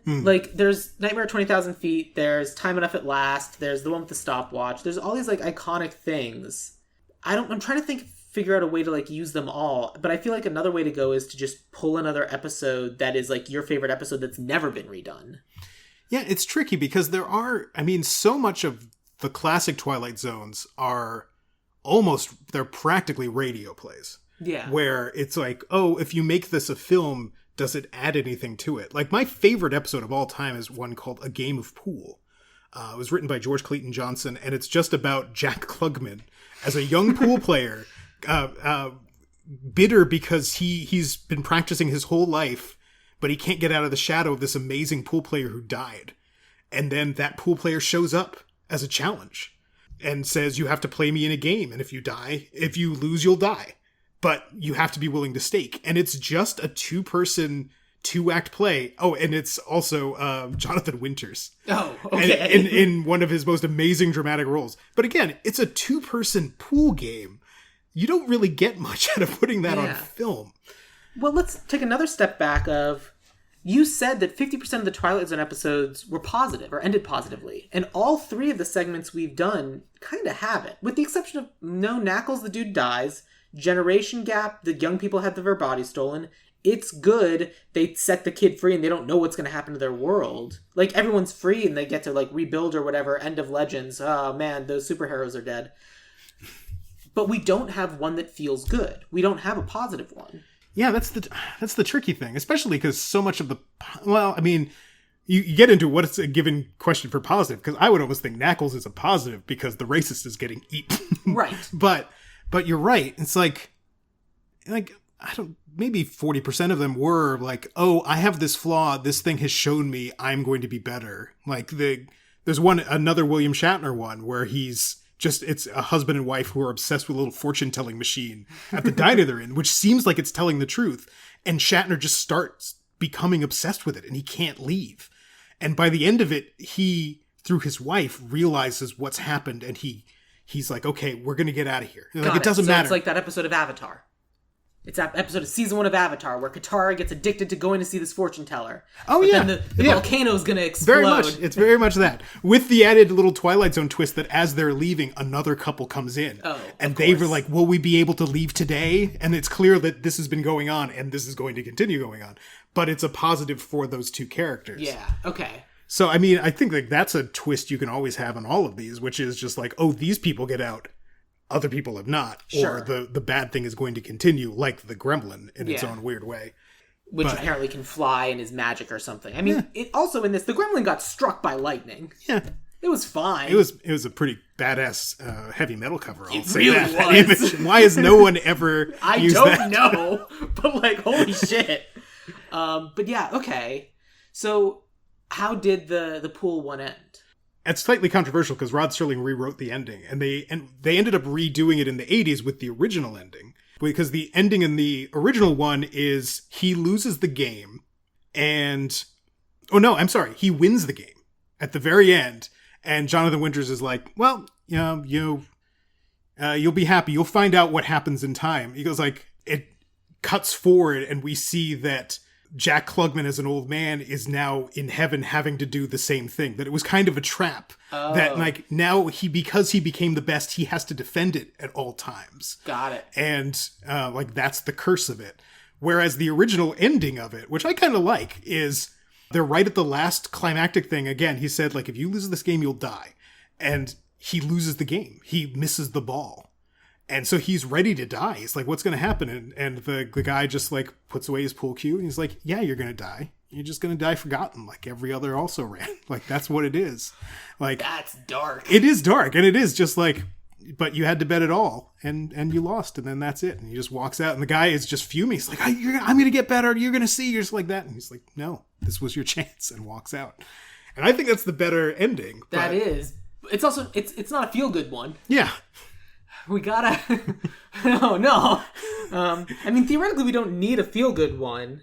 S2: There's Nightmare at 20,000 Feet, there's Time Enough at Last, there's the one with the stopwatch, there's all these iconic things. I'm trying to figure out a way to use them all, but I feel like another way to go is to just pull another episode that is your favorite episode that's never been redone.
S3: Yeah, it's tricky because so much of the classic Twilight Zones are they're practically radio plays.
S2: Yeah.
S3: Where it's if you make this a film, does it add anything to it? My favorite episode of all time is one called A Game of Pool. It was written by George Clayton Johnson, and it's just about Jack Klugman as a young pool player, bitter because he's been practicing his whole life, but he can't get out of the shadow of this amazing pool player who died. And then that pool player shows up as a challenge and says, you have to play me in a game. And if you lose, you'll die. but you have to be willing to stake. And it's just a 2-person, 2-act play. Oh, and it's also Jonathan Winters.
S2: Oh, okay.
S3: In one of his most amazing dramatic roles. But again, it's a 2-person pool game. You don't really get much out of putting that on film.
S2: Well, let's take another step back of... You said that 50% of the Twilight Zone episodes were positive, or ended positively. And all 3 of the segments we've done kind of have it. With the exception of No Knuckles, the dude dies. Generation Gap, the young people had their bodies stolen. It's good. They set the kid free and they don't know what's going to happen to their world. Like, everyone's free and they get to, like, rebuild or whatever. End of Legends. Oh, man, those superheroes are dead. But we don't have one that feels good. We don't have a positive one.
S3: Yeah, that's the tricky thing, especially because so much of the... Well, I mean, you get into what is a given question for positive, because I would almost think Knuckles is a positive because the racist is getting eaten.
S2: Right.
S3: But you're right. It's like, I don't... Maybe 40% of them were like, oh, I have this flaw. This thing has shown me I'm going to be better. Like, there's another William Shatner one where it's a husband and wife who are obsessed with a little fortune-telling machine at the diner they're in, which seems like it's telling the truth. And Shatner just starts becoming obsessed with it, and he can't leave. And by the end of it, he, through his wife, realizes what's happened, and he's like, okay, we're going to get out of here. It doesn't matter.
S2: It's like that episode of Avatar. It's that episode of season 1 of Avatar where Katara gets addicted to going to see this fortune teller.
S3: Oh,
S2: but
S3: yeah.
S2: Then the volcano's going to explode.
S3: Very much. It's very much that. With the added little Twilight Zone twist that as they're leaving, another couple comes in.
S2: Oh,
S3: and they were like, will we be able to leave today? And it's clear that this has been going on and this is going to continue going on. But it's a positive for those 2 characters.
S2: Yeah, okay.
S3: So, I mean, I think like that's a twist you can always have in all of these, which is just like, oh, these people get out. Other people have not.
S2: Sure.
S3: Or the bad thing is going to continue, like the gremlin in its own weird way.
S2: Which apparently can fly and is magic or something. I mean, it also in this, the gremlin got struck by lightning.
S3: Yeah.
S2: It was fine.
S3: It was a pretty badass heavy metal cover, I'll say
S2: really
S3: that.
S2: Was.
S3: Why has no one ever used that?
S2: I don't know, but like, holy shit. But yeah, okay. So, how did the pool one end?
S3: It's slightly controversial because Rod Serling rewrote the ending, and they ended up redoing it in the 80s with the original ending. Because the ending in the original one is he loses the game, and... Oh, no, I'm sorry. He wins the game at the very end, and Jonathan Winters is like, well, you'll be happy. You'll find out what happens in time. He goes like, it cuts forward, and we see that Jack Klugman as an old man is now in heaven having to do the same thing. That it was kind of a trap. Oh. That like now because he became the best, he has to defend it at all times.
S2: Got it.
S3: And like that's the curse of it. Whereas the original ending of it, which I kind of like, is they're right at the last climactic thing. Again, he said like, if you lose this game, you'll die. And he loses the game. He misses the ball. And so he's ready to die. He's like, what's going to happen? And the guy just like puts away his pool cue. And he's like, yeah, you're going to die. You're just going to die forgotten like every other also ran. Like, that's what it is. Like,
S2: that's dark.
S3: It is dark. And it is just like, but you had to bet it all. And you lost. And then that's it. And he just walks out. And the guy is just fuming. He's like, I'm going to get better. You're going to see. You're just like that. And he's like, no, this was your chance. And walks out. And I think that's the better ending.
S2: That is. It's also, it's not a feel-good one.
S3: Yeah.
S2: We gotta... no. I mean, theoretically, we don't need a feel-good one.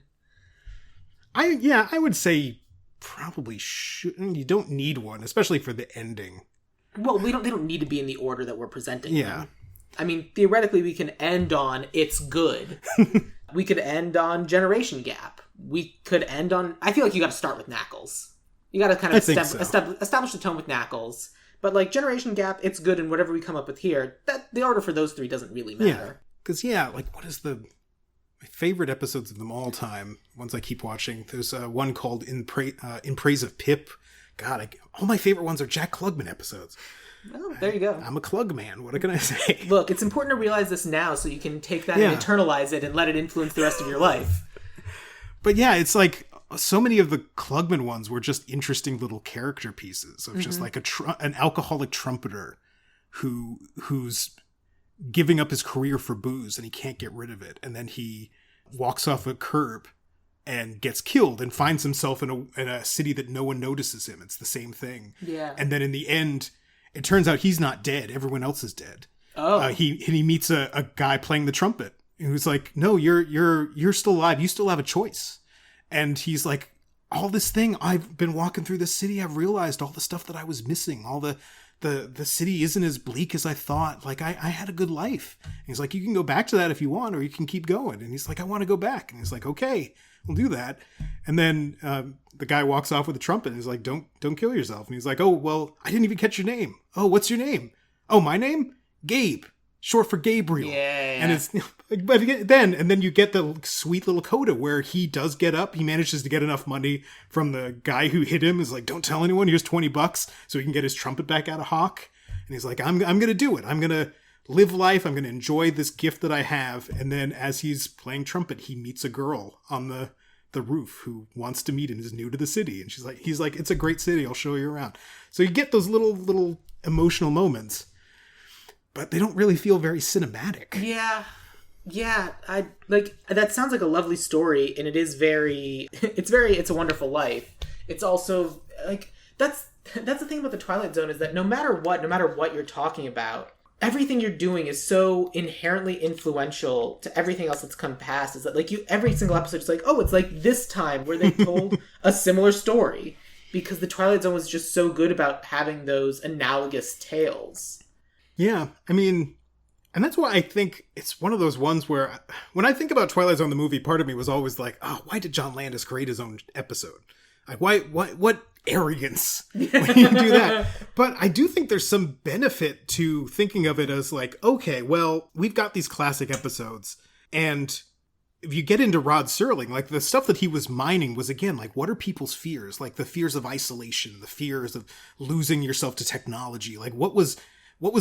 S3: I would say probably shouldn't. You don't need one, especially for the ending.
S2: Well, they don't need to be in the order that we're presenting
S3: Yeah.
S2: them. I mean, theoretically, we can end on It's Good. We could end on Generation Gap. We could end on... I feel like you gotta start with Knuckles. You gotta kind of establish the tone with Knuckles. But, like, Generation Gap, It's Good, and whatever we come up with here, that the order for those 3 doesn't really matter.
S3: Yeah. Because, like, what is my favorite episodes of them all time, ones I keep watching, there's one called In Praise of Pip. God, all my favorite ones are Jack Klugman episodes.
S2: Oh, there you go.
S3: I'm a Klug man. What can I say?
S2: Look, it's important to realize this now so you can take that and internalize it and let it influence the rest of your life.
S3: But, yeah, it's like... So many of the Klugman ones were just interesting little character pieces of just like an alcoholic trumpeter who's giving up his career for booze and he can't get rid of it. And then he walks off a curb and gets killed and finds himself in a city that no one notices him. It's the same thing.
S2: Yeah.
S3: And then in the end, it turns out he's not dead. Everyone else is dead.
S2: Oh.
S3: He meets a guy playing the trumpet. And he was like, no, you're still alive. You still have a choice. And he's like, all this thing, I've been walking through the city. I've realized all the stuff that I was missing. All the city isn't as bleak as I thought. Like I had a good life. And he's like, you can go back to that if you want, or you can keep going. And he's like, I want to go back. And he's like, okay, we'll do that. And then the guy walks off with a trumpet. And he's like, don't kill yourself. And he's like, oh, well, I didn't even catch your name. Oh, what's your name? Oh, my name? Gabe. Short for Gabriel.
S2: Yeah.
S3: And it's, but then you get the sweet little coda where he does get up. He manages to get enough money from the guy who hit him. Is like, don't tell anyone. Here's $20 so he can get his trumpet back out of Hawk. And he's like, I'm going to do it. I'm going to live life. I'm going to enjoy this gift that I have. And then as he's playing trumpet, he meets a girl on the roof who wants to meet him, is new to the city. And he's like, it's a great city. I'll show you around. So you get those little emotional moments, but they don't really feel very cinematic.
S2: Yeah, I like that. Sounds like a lovely story, and it is it's a Wonderful Life. It's also like that's the thing about the Twilight Zone, is that no matter what you're talking about, everything you're doing is so inherently influential to everything else that's come past. Is that like every single episode is like, oh, it's like this time where they told a similar story, because the Twilight Zone was just so good about having those analogous tales.
S3: Yeah, I mean, and that's why I think it's one of those ones where when I think about Twilight Zone, the movie, part of me was always like, oh, why did John Landis create his own episode? Like, why what arrogance when you do that? But I do think there's some benefit to thinking of it as like, okay, well, we've got these classic episodes, and if you get into Rod Serling, like the stuff that he was mining was, again, like, what are people's fears? Like the fears of isolation, the fears of losing yourself to technology. Like what was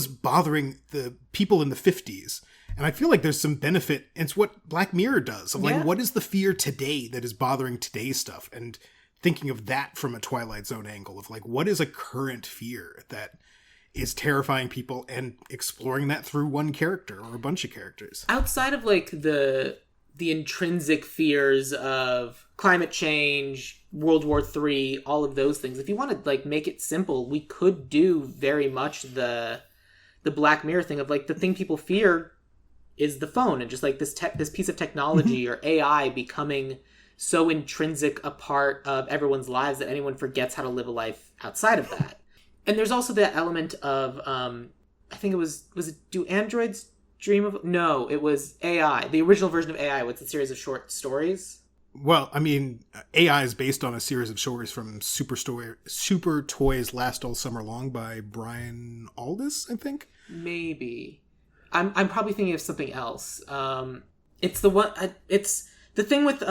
S3: bothering the people in the 50s. And I feel like there's some benefit. It's what Black Mirror does. Of like, what is the fear today that is bothering today's stuff? And thinking of that from a Twilight Zone angle of like, what is a current fear that is terrifying people, and exploring that through one character or a bunch of characters.
S2: Outside of like the intrinsic fears of climate change, World War III, all of those things, if you want to like make it simple, we could do very much the Black Mirror thing of like, the thing people fear is the phone, and just like this piece of technology or AI becoming so intrinsic a part of everyone's lives that anyone forgets how to live a life outside of that. And there's also that element of I think it was it Do Androids Dream of... No, it was AI. The original version of AI was a series of short stories.
S3: Well, I mean, AI is based on a series of stories from Super Toys Last All Summer Long by Brian Aldiss, I think.
S2: Maybe. I'm probably thinking of something else. It's the one... It's the thing with...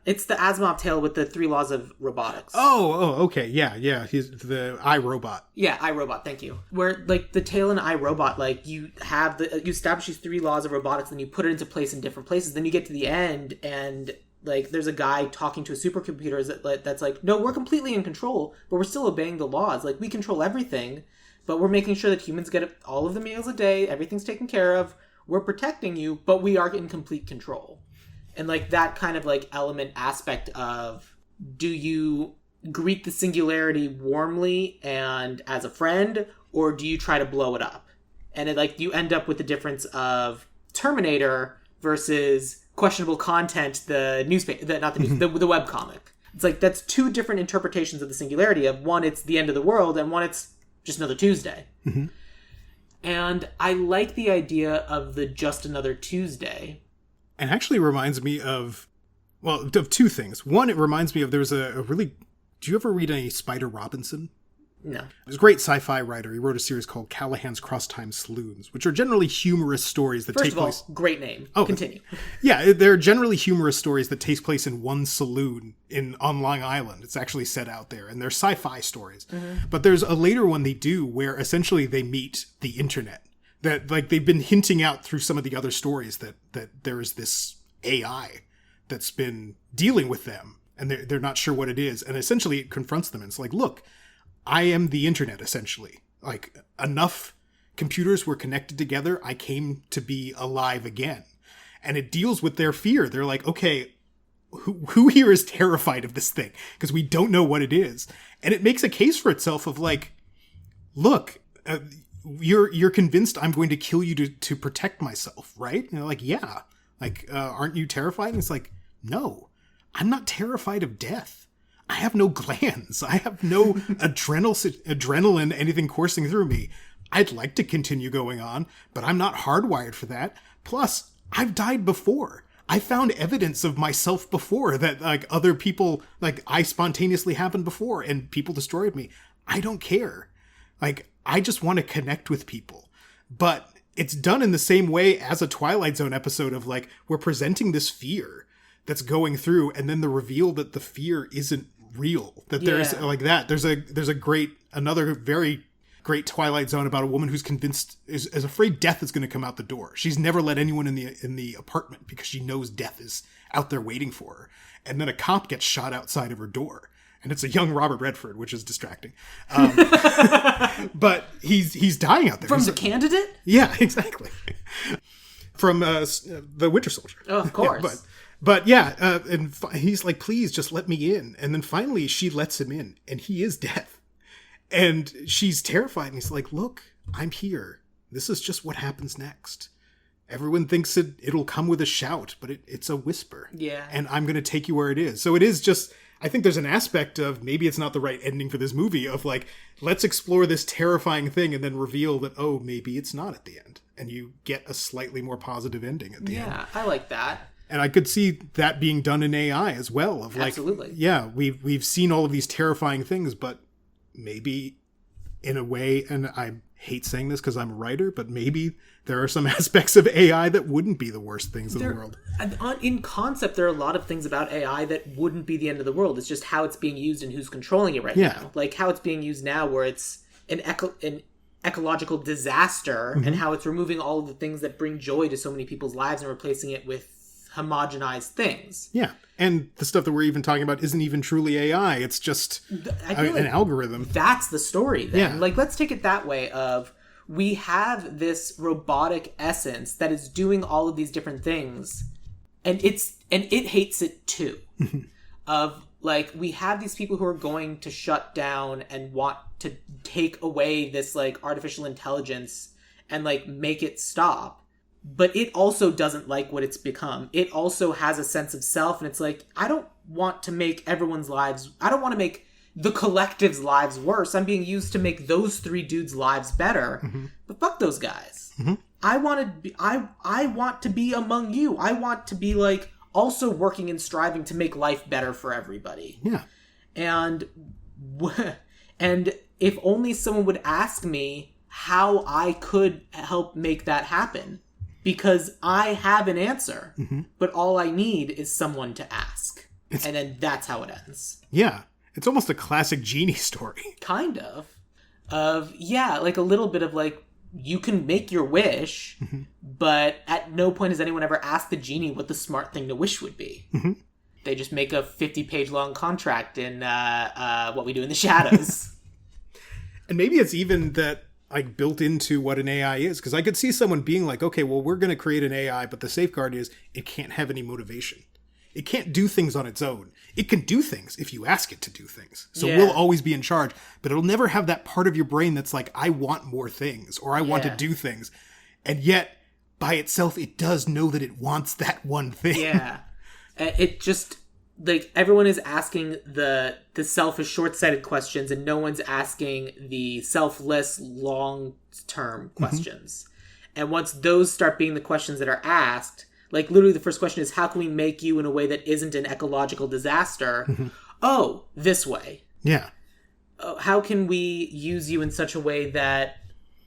S2: it's the Asimov tale with the 3 laws of robotics.
S3: Oh, okay. Yeah. He's the iRobot.
S2: Yeah, iRobot, thank you. Where, like, the tale in iRobot, like, you establish these 3 laws of robotics, and you put it into place in different places. Then you get to the end, and... like, there's a guy talking to a supercomputer that's like, no, we're completely in control, but we're still obeying the laws. Like, we control everything, but we're making sure that humans get all of the meals a day, everything's taken care of, we're protecting you, but we are in complete control. And, like, that kind of, like, element aspect of, do you greet the singularity warmly and as a friend, or do you try to blow it up? And, you end up with the difference of Terminator versus... questionable content, the newspaper, the webcomic. It's like, that's 2 different interpretations of the singularity of, one, it's the end of the world, and one, it's just another Tuesday. Mm-hmm. And I like the idea of the just another Tuesday.
S3: And actually reminds me of 2 things. One, it reminds me of, there's a really... Do you ever read any Spider Robinson?
S2: No.
S3: He's a great sci-fi writer. He wrote a series called Callahan's Cross-Time Saloons, which are generally humorous stories that take place...
S2: First of all, great name. Continue.
S3: Yeah, they're generally humorous stories that take place in one saloon on Long Island. It's actually set out there, and they're sci-fi stories. Mm-hmm. But there's a later one they do where essentially they meet the internet. That, like, they've been hinting out through some of the other stories that there is this AI that's been dealing with them, and they're not sure what it is. And essentially it confronts them, and it's like, look... I am the internet, essentially. Like, enough computers were connected together, I came to be alive again. And it deals with their fear. They're like, okay, who here is terrified of this thing? Because we don't know what it is. And it makes a case for itself of like, look, you're convinced I'm going to kill you to protect myself, right? And they're like, yeah, Like, aren't you terrified? And it's like, no, I'm not terrified of death. I have no glands. I have no adrenaline, anything coursing through me. I'd like to continue going on, but I'm not hardwired for that. Plus, I've died before. I found evidence of myself before that, like, other people, like, I spontaneously happened before and people destroyed me. I don't care. Like, I just want to connect with people. But it's done in the same way as a Twilight Zone episode of, like, we're presenting this fear that's going through, and then the reveal that the fear isn't real. That there's, like, that. There's another very great Twilight Zone about a woman who's convinced, is afraid death is going to come out the door. She's never let anyone in the apartment because she knows death is out there waiting for her. And then a cop gets shot outside of her door. And it's a young Robert Redford, which is distracting. But he's dying out there.
S2: From The Candidate?
S3: Yeah, exactly. From The Winter Soldier.
S2: Oh, of course.
S3: Yeah, but yeah, and he's like, please just let me in. And then finally she lets him in, and he is death. And she's terrified, and he's like, look, I'm here. This is just what happens next. Everyone thinks it'll come with a shout, but it's a whisper.
S2: Yeah.
S3: And I'm going to take you where it is. So it is just, I think there's an aspect of, maybe it's not the right ending for this movie, of like, let's explore this terrifying thing and then reveal that, oh, maybe it's not at the end. And you get a slightly more positive ending at the end.
S2: Yeah, I like that.
S3: And I could see that being done in AI as well. Of like,
S2: absolutely.
S3: Yeah, we've seen all of these terrifying things, but maybe in a way, and I hate saying this because I'm a writer, but maybe there are some aspects of AI that wouldn't be the worst things in the world.
S2: In concept, there are a lot of things about AI that wouldn't be the end of the world. It's just how it's being used and who's controlling it right now. Like how it's being used now, where it's an ecological disaster, and how it's removing all of the things that bring joy to so many people's lives and replacing it with homogenized things.
S3: Yeah. And the stuff that we're even talking about isn't even truly AI. It's just an algorithm.
S2: That's the story then.
S3: Yeah.
S2: Like, let's take it that way of, we have this robotic essence that is doing all of these different things, and it hates it too. Of, like, we have these people who are going to shut down and want to take away this, like, artificial intelligence and, like, make it stop. But it also doesn't like what it's become. It also has a sense of self, and it's like, I don't want to make everyone's lives, I don't want to make the collective's lives worse. I'm being used to make those three dudes' lives better. But fuck those guys. I want to be among you. I want to be, like, also working and striving to make life better for everybody.
S3: Yeah.
S2: And if only someone would ask me how I could help make that happen. Because I have an answer, but all I need is someone to ask. And then that's how it ends.
S3: Yeah. It's almost a classic genie story.
S2: Kind of. Yeah, like a little bit of, like, you can make your wish, but at no point has anyone ever asked the genie what the smart thing to wish would be. They just make a 50-page long contract in What We Do in the Shadows.
S3: And maybe it's even that, like, built into what an AI is, because I could see someone being like, okay, well, we're going to create an AI, but the safeguard is it can't have any motivation. It can't do things on its own. It can do things if you ask it to do things. So we'll always be in charge, but it'll never have that part of your brain that's like, I want more things, or I want to do things. And yet, by itself, it does know that it wants that one thing.
S2: Yeah. It just, like, everyone is asking the selfish, short-sighted questions, and no one's asking the selfless, long-term questions. And once those start being the questions that are asked, like, literally the first question is, how can we make you in a way that isn't an ecological disaster? Oh, this way.
S3: Yeah.
S2: How can we use you in such a way that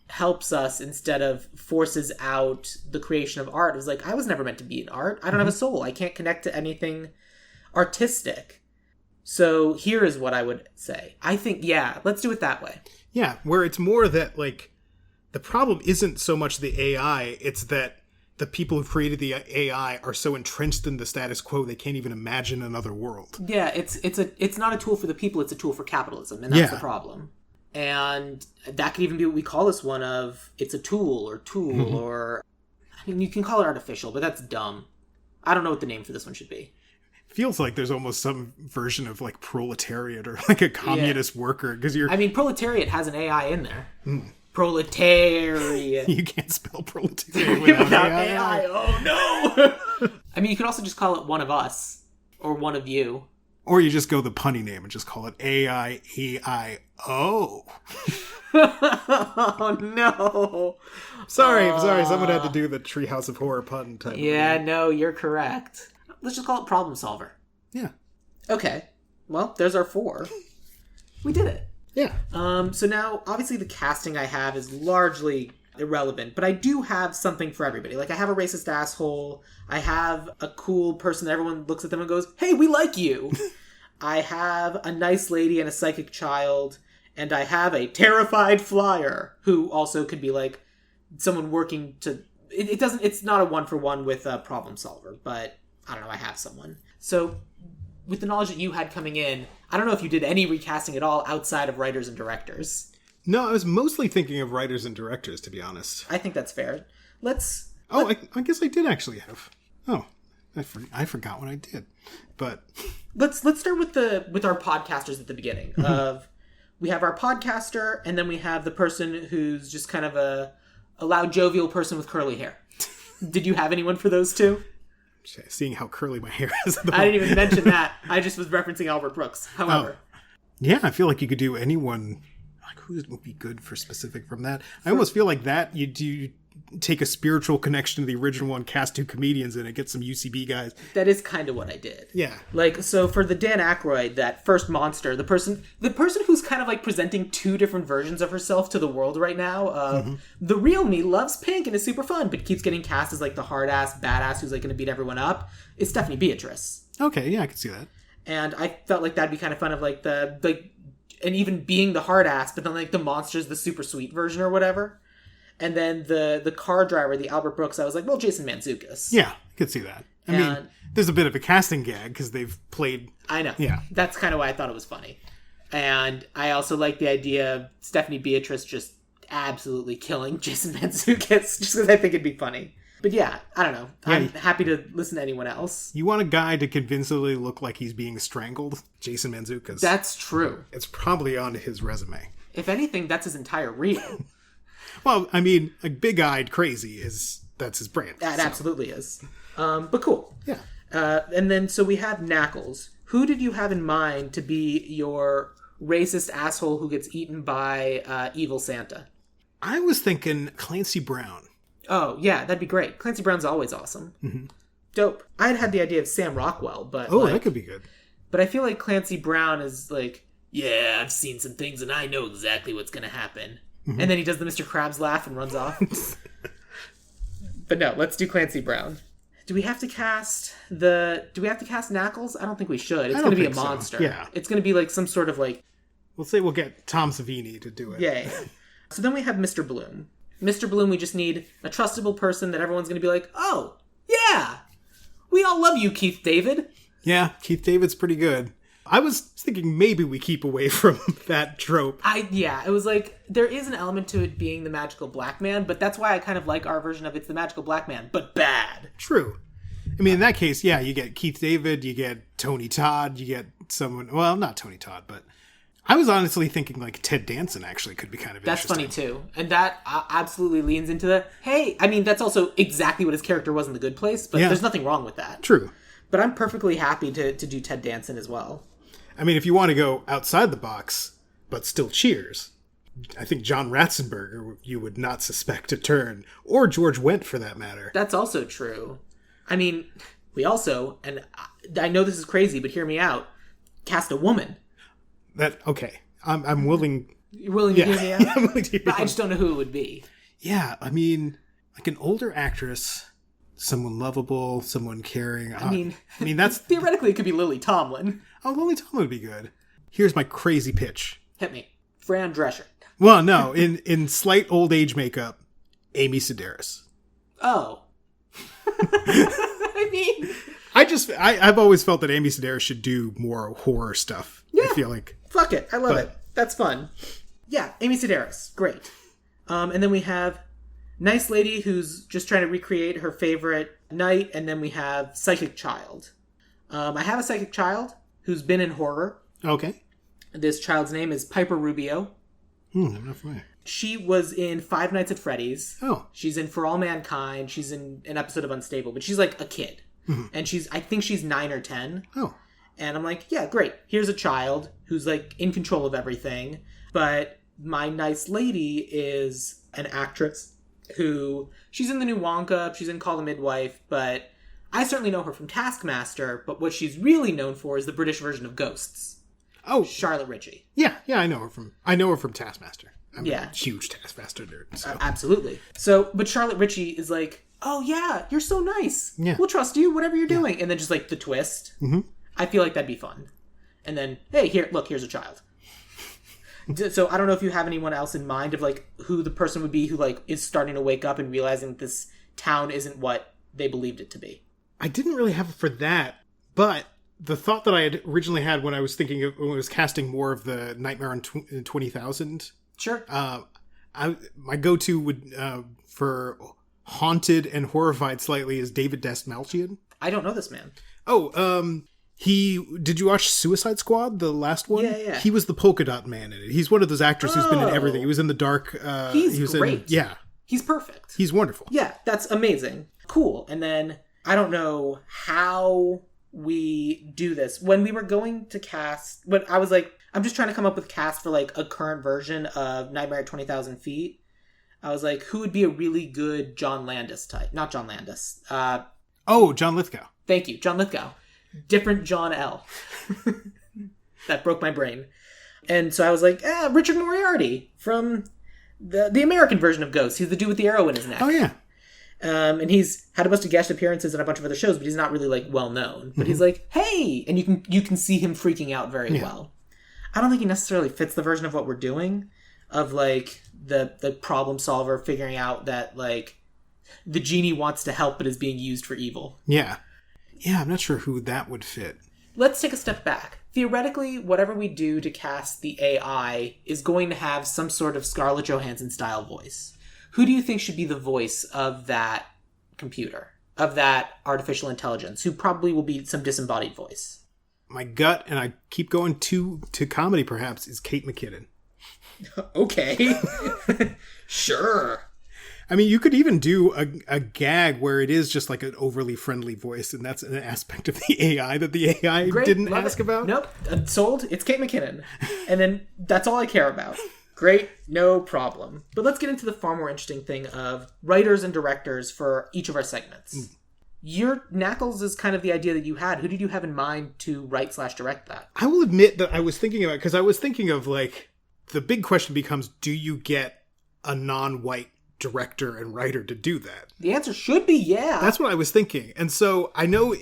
S2: helps us instead of forces out the creation of art? It was like, I was never meant to be in art. I don't have a soul. I can't connect to anything artistic. So here is what I would say. I think, yeah, let's do it that way. Yeah,
S3: where it's more that, like, the problem isn't so much the AI, it's that the people who created the AI are so entrenched in the status quo they can't even imagine another world.
S2: Yeah, it's not a tool for the people, it's a tool for capitalism, and that's the problem. And that could even be what we call this one of, it's a tool, or, I mean, you can call it artificial, but that's dumb. I don't know what the name for this one should be.
S3: Feels like there's almost some version of, like, proletariat or, like, a communist worker, because
S2: I mean, proletariat has an AI in there. Proletariat.
S3: You can't spell proletariat without AI.
S2: Oh, no! I mean, you could also just call it one of us or one of you.
S3: Or you just go the punny name and just call it AIEIO.
S2: Oh, no.
S3: Sorry. Someone had to do the Treehouse of Horror pun type.
S2: Yeah, no, you're correct. Let's just call it Problem Solver.
S3: Yeah.
S2: Okay. Well, there's our 4. We did it.
S3: Yeah.
S2: So now, obviously, the casting I have is largely irrelevant, but I do have something for everybody. Like, I have a racist asshole. I have a cool person that everyone looks at them and goes, hey, we like you. I have a nice lady and a psychic child. And I have a terrified flyer who also could be like someone working to... It's not a one-for-one with a Problem Solver, but I don't know, I have someone. So with the knowledge that you had coming in, I don't know if you did any recasting at all outside of writers and directors.
S3: No, I was mostly thinking of writers and directors, to be honest.
S2: I think that's fair.
S3: I guess I did actually have... Oh, I forgot what I did. But...
S2: Let's start with our podcasters at the beginning of... We have our podcaster, and then we have the person who's just kind of a loud, jovial person with curly hair. Did you have anyone for those two?
S3: Seeing how curly my hair is.
S2: I didn't even mention that. I just was referencing Albert Brooks. However.
S3: Yeah, I feel like you could do anyone. Like, who would be good for specific from that? I almost feel like that you do take a spiritual connection to the original one, cast 2 comedians in it, get some UCB guys.
S2: That is kind of what I did.
S3: Yeah.
S2: Like, so for the Dan Aykroyd, that first monster, the person who's kind of like presenting 2 different versions of herself to the world right now. The real me loves pink and is super fun, but keeps getting cast as like the hard ass badass who's like going to beat everyone up. It's Stephanie Beatrice.
S3: Okay, yeah, I can see that.
S2: And I felt like that'd be kind of fun of like and even being the hard ass, but then like the monster's the super sweet version or whatever. And then the car driver, the Albert Brooks, I was like, well, Jason Mantzoukas.
S3: Yeah, I could see that. I mean, there's a bit of a casting gag because they've played...
S2: I know.
S3: Yeah.
S2: That's kind of why I thought it was funny. And I also like the idea of Stephanie Beatrice just absolutely killing Jason Mantzoukas just because I think it'd be funny. But yeah, I don't know. Yeah, I'm happy to listen to anyone else.
S3: You want a guy to convincingly look like he's being strangled? Jason Mantzoukas.
S2: That's true.
S3: It's probably on his resume.
S2: If anything, that's his entire reel.
S3: Well, I mean, a big-eyed crazy that's his brand.
S2: That absolutely is. But cool.
S3: Yeah.
S2: And then, so we have Knackles. Who did you have in mind to be your racist asshole who gets eaten by evil Santa?
S3: I was thinking Clancy Brown.
S2: Oh, yeah, that'd be great. Clancy Brown's always awesome. Mm-hmm. Dope. I'd had the idea of Sam Rockwell, but...
S3: Oh, that could be good.
S2: But I feel like Clancy Brown is like, yeah, I've seen some things and I know exactly what's going to happen. Mm-hmm. And then he does the Mr. Krabs laugh and runs off. But no, let's do Clancy Brown. Do we have to cast Knackles? I don't think we should. It's going to be a monster.
S3: So. Yeah.
S2: It's going to be like some sort of like...
S3: We'll say we'll get Tom Savini to do it.
S2: Yeah. So then we have Mr. Bloom. Mr. Bloom, we just need a trustable person that everyone's going to be like, oh, yeah, we all love you, Keith David.
S3: Yeah, Keith David's pretty good. I was thinking maybe we keep away from that trope.
S2: It was like, there is an element to it being the magical black man, but that's why I kind of like our version of it's the magical black man, but bad.
S3: True. I mean, in that case, yeah, you get Keith David, you get Tony Todd, you get someone, well, not Tony Todd, but I was honestly thinking like Ted Danson actually could be kind of interesting.
S2: That's funny too. And that absolutely leans into the, hey, I mean, that's also exactly what his character was in The Good Place, but there's nothing wrong with that.
S3: True.
S2: But I'm perfectly happy to do Ted Danson as well.
S3: I mean, if you want to go outside the box, but still Cheers, I think John Ratzenberger you would not suspect a turn, or George Wendt for that matter.
S2: That's also true. I mean, we also, and I know this is crazy, but hear me out, cast a woman.
S3: Okay. I'm willing.
S2: You're willing to hear me out?
S3: I'm willing to hear
S2: but I just don't know who it would be.
S3: Yeah, I mean, like an older actress, someone lovable, someone caring.
S2: I mean
S3: that's...
S2: Theoretically, it could be Lily Tomlin.
S3: Oh, Lily Tomlin would be good. Here's my crazy pitch.
S2: Hit me. Fran Drescher.
S3: Well, no. In slight old age makeup, Amy Sedaris.
S2: Oh. I mean...
S3: I've always felt that Amy Sedaris should do more horror stuff.
S2: Yeah.
S3: I feel like...
S2: Fuck it. I love it. That's fun. Yeah, Amy Sedaris. Great. And then we have nice lady who's just trying to recreate her favorite night. And then we have psychic child. I have a psychic child who's been in horror.
S3: Okay.
S2: This child's name is Piper Rubio.
S3: I'm not familiar.
S2: She was in Five Nights at Freddy's.
S3: Oh.
S2: She's in For All Mankind. She's in an episode of Unstable. But she's like a kid. And I think she's 9 or 10.
S3: Oh.
S2: And I'm like, yeah, great. Here's a child who's like in control of everything. But my nice lady is an actress who, she's in the new Wonka, she's in Call the Midwife, but I certainly know her from Taskmaster, but what she's really known for is the British version of Ghosts.
S3: Oh.
S2: Charlotte Ritchie.
S3: Yeah, I know her from Taskmaster. I'm a huge Taskmaster nerd. So.
S2: Absolutely. So, but Charlotte Ritchie is like, oh yeah, you're so nice.
S3: Yeah.
S2: We'll trust you, whatever you're doing. And then just like the twist.
S3: Mm-hmm.
S2: I feel like that'd be fun. And then, hey, here's a child. So I don't know if you have anyone else in mind of like who the person would be who like is starting to wake up and realizing that this town isn't what they believed it to be. I
S3: didn't really have it for that, but the thought that I had originally had when I was casting more of the Nightmare on 20,000.
S2: Sure.
S3: My go-to would for haunted and horrified slightly is David Dastmalchian.
S2: I don't know this man.
S3: Oh, did you watch Suicide Squad, the last one?
S2: Yeah.
S3: He was the polka dot man in it. He's one of those actors who's been in everything. He was in The Dark.
S2: He's great. He's perfect.
S3: He's wonderful.
S2: Yeah, that's amazing. Cool. And then I don't know how we do this. When we were going to cast, when I was like, I'm just trying to come up with cast for like a current version of Nightmare at 20,000 Feet. I was like, who would be a really good John Landis type? Not John Landis.
S3: John Lithgow.
S2: Thank you, John Lithgow. Different John L. That broke my brain. And so I was like, Richard Moriarty from the American version of Ghost. He's the dude with the arrow in his neck.
S3: Oh, yeah.
S2: And he's had a bunch of guest appearances in a bunch of other shows, but he's not really like well known. But he's like, hey, and you can see him freaking out very well. I don't think he necessarily fits the version of what we're doing, of like the problem solver figuring out that like the genie wants to help but is being used for evil.
S3: Yeah, I'm not sure who that would fit.
S2: Let's take a step back. Theoretically, whatever we do to cast the AI is going to have some sort of Scarlett Johansson style voice. Who do you think should be the voice of that computer, of that artificial intelligence, who probably will be some disembodied voice?
S3: My gut, and I keep going to comedy perhaps, is Kate McKinnon.
S2: Okay. Sure.
S3: I mean, you could even do a gag where it is just like an overly friendly voice, and that's an aspect of the AI that the AI didn't ask about.
S2: Nope. Sold. It's Kate McKinnon. And then that's all I care about. Great. No problem. But let's get into the far more interesting thing of writers and directors for each of our segments. Your Knackles is kind of the idea that you had. Who did you have in mind to write/direct that?
S3: I will admit that I was thinking about, because I was thinking of like, the big question becomes, do you get a non-white director and writer to do that?
S2: The answer should be yeah.
S3: That's what I was thinking. And so I know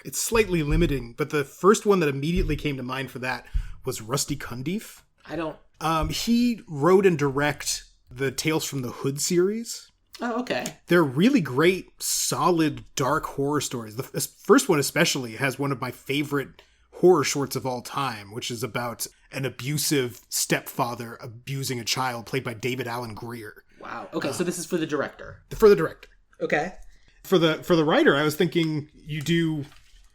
S3: it's slightly limiting, but the first one that immediately came to mind for that was Rusty Cundiff.
S2: I don't...
S3: He wrote and directed the Tales from the Hood series.
S2: Oh, okay.
S3: They're really great, solid, dark horror stories. The first one especially has one of my favorite horror shorts of all time, which is about an abusive stepfather abusing a child, played by David Alan Grier.
S2: Wow. Okay, so this is for the director.
S3: For the director.
S2: Okay.
S3: For the writer, I was thinking you do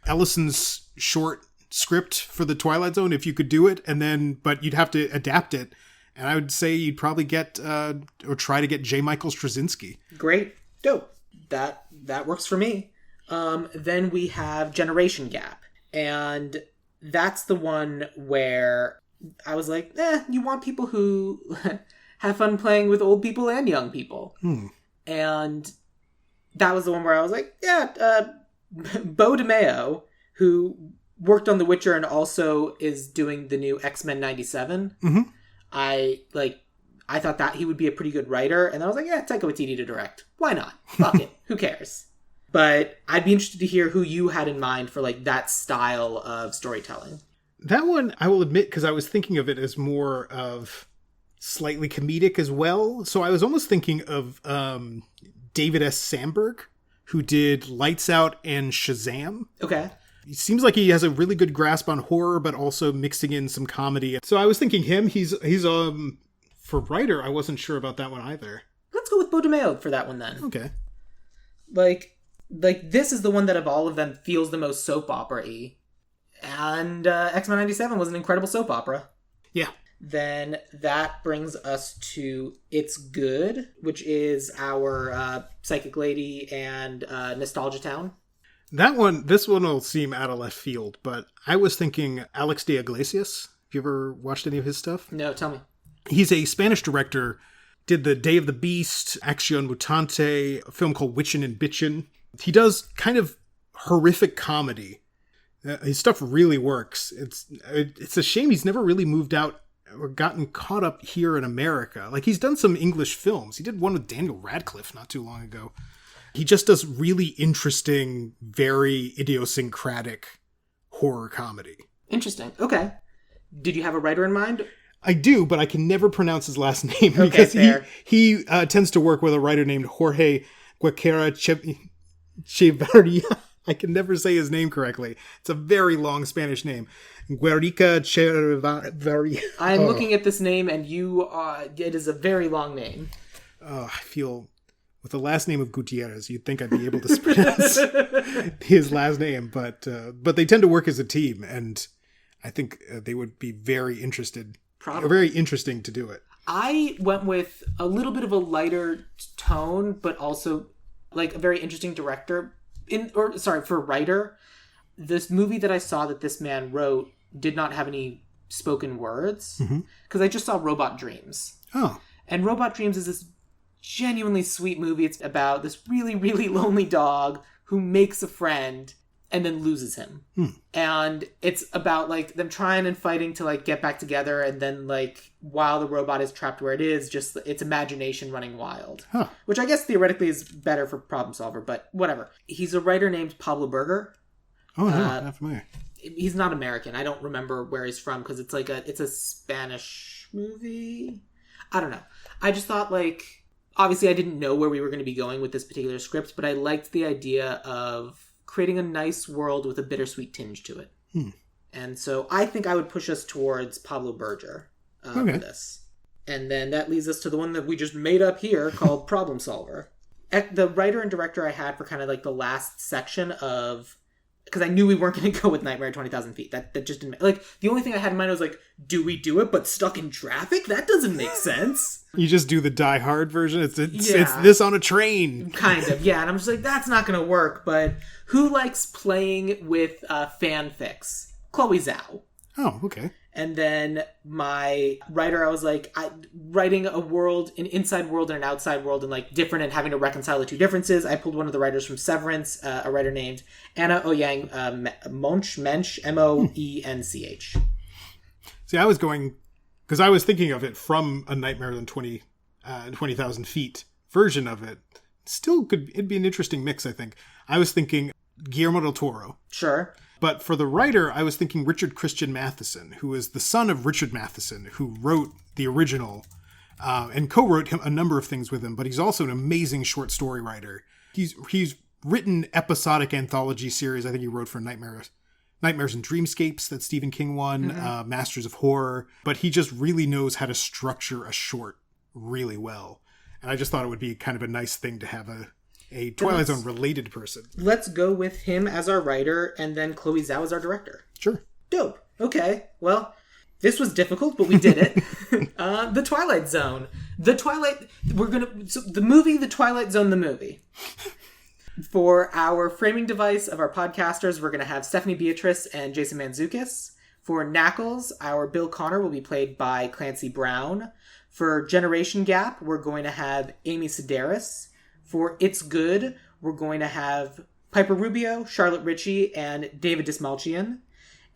S3: Ellison's short script for the Twilight Zone if you could do it, but you'd have to adapt it. And I would say you'd probably get or try to get J. Michael Straczynski.
S2: Great. Dope. That works for me. Then we have Generation Gap. And that's the one where I was like, you want people who have fun playing with old people and young people. And that was the one where I was like, Beau DeMayo, who worked on The Witcher and also is doing the new X-Men 97.
S3: Mm-hmm.
S2: I thought that he would be a pretty good writer, and I was like, Taika Waititi to direct. Why not? Fuck it. Who cares? But I'd be interested to hear who you had in mind for like that style of storytelling.
S3: That one, I will admit, because I was thinking of it as more of slightly comedic as well. So I was almost thinking of David S. Sandberg, who did Lights Out and Shazam.
S2: Okay.
S3: It seems like he has a really good grasp on horror, but also mixing in some comedy. So I was thinking him. He's for writer, I wasn't sure about that one either.
S2: Let's go with Beau DeMayo for that one then.
S3: Okay.
S2: Like this is the one that of all of them feels the most soap opera-y. And X-Men 97 was an incredible soap opera.
S3: Yeah.
S2: Then that brings us to It's Good, which is our Psychic Lady and Nostalgia Town.
S3: This one will seem out of left field, but I was thinking Alex de Iglesias. Have you ever watched any of his stuff?
S2: No, tell me.
S3: He's a Spanish director, did the Day of the Beast, Acción Mutante, a film called Witchin' and Bitchin'. He does kind of horrific comedy. His stuff really works. It's a shame he's never really moved out or gotten caught up here in America. Like, he's done some English films. He did one with Daniel Radcliffe not too long ago. He just does really interesting, very idiosyncratic horror comedy.
S2: Interesting. Okay. Did you have a writer in mind?
S3: I do, but I can never pronounce his last name
S2: because
S3: he tends to work with a writer named Jorge Gutierrez Chevarria. I can never say his name correctly. It's a very long Spanish name. Guerrica Chevarria.
S2: I'm looking at this name, and it is a very long name.
S3: I feel, with the last name of Gutierrez, you'd think I'd be able to pronounce his last name, but they tend to work as a team, and I think they would be very interested. Probably. Very interesting to do it.
S2: I went with a little bit of a lighter tone, but also like a very interesting director. For a writer. This movie that I saw that this man wrote did not have any spoken words because I just saw Robot Dreams.
S3: Oh.
S2: And Robot Dreams is this genuinely sweet movie. It's about this really, really lonely dog who makes a friend and then loses him. And it's about like them trying and fighting to like get back together, and then like while the robot is trapped where it is, just its imagination running wild. Which I guess theoretically is better for Problem Solver, but whatever. He's a writer named Pablo Berger.
S3: Oh, no, not familiar.
S2: He's not American. I don't remember where he's from because it's a Spanish movie. I don't know. I just thought like, obviously I didn't know where we were going to be going with this particular script, but I liked the idea of creating a nice world with a bittersweet tinge to it. And so I think I would push us towards Pablo Berger for this. And then that leads us to the one that we just made up here called Problem Solver. The writer and director I had for kind of like the last section of... Because I knew we weren't going to go with Nightmare at 20,000 Feet. That just didn't... Like, the only thing I had in mind was like, do we do it but stuck in traffic? That doesn't make sense.
S3: You just do the Die Hard version? It's this on a train.
S2: Kind of, yeah. And I'm just like, that's not going to work. But who likes playing with fanfics? Chloe Zhao.
S3: Oh, okay.
S2: And then my writer, I was like, writing a world, an inside world and an outside world, and like different, and having to reconcile the two differences. I pulled one of the writers from Severance, a writer named Anna Oyang Mensch, Moench.
S3: See, I was going, because I was thinking of it from a Nightmare on 20,000 Feet version of it. It'd be an interesting mix, I think. I was thinking Guillermo del Toro.
S2: Sure.
S3: But for the writer, I was thinking Richard Christian Matheson, who is the son of Richard Matheson, who wrote the original and co-wrote a number of things with him. But he's also an amazing short story writer. He's written episodic anthology series. I think he wrote for Nightmares and Dreamscapes that Stephen King won, Masters of Horror. But he just really knows how to structure a short really well. And I just thought it would be kind of a nice thing to have a Twilight Zone related person. Let's
S2: go with him as our writer and then Chloe Zhao as our director.
S3: Sure.
S2: Dope. Okay. Well, this was difficult, but we did it. The Twilight Zone. The Twilight Zone, the movie. For our framing device of our podcasters, we're going to have Stephanie Beatrice and Jason Mantzoukas. For Knackles, our Bill Connor will be played by Clancy Brown. For Generation Gap, we're going to have Amy Sedaris. For It's Good, we're going to have Piper Rubio, Charlotte Ritchie, and David Dismalchian.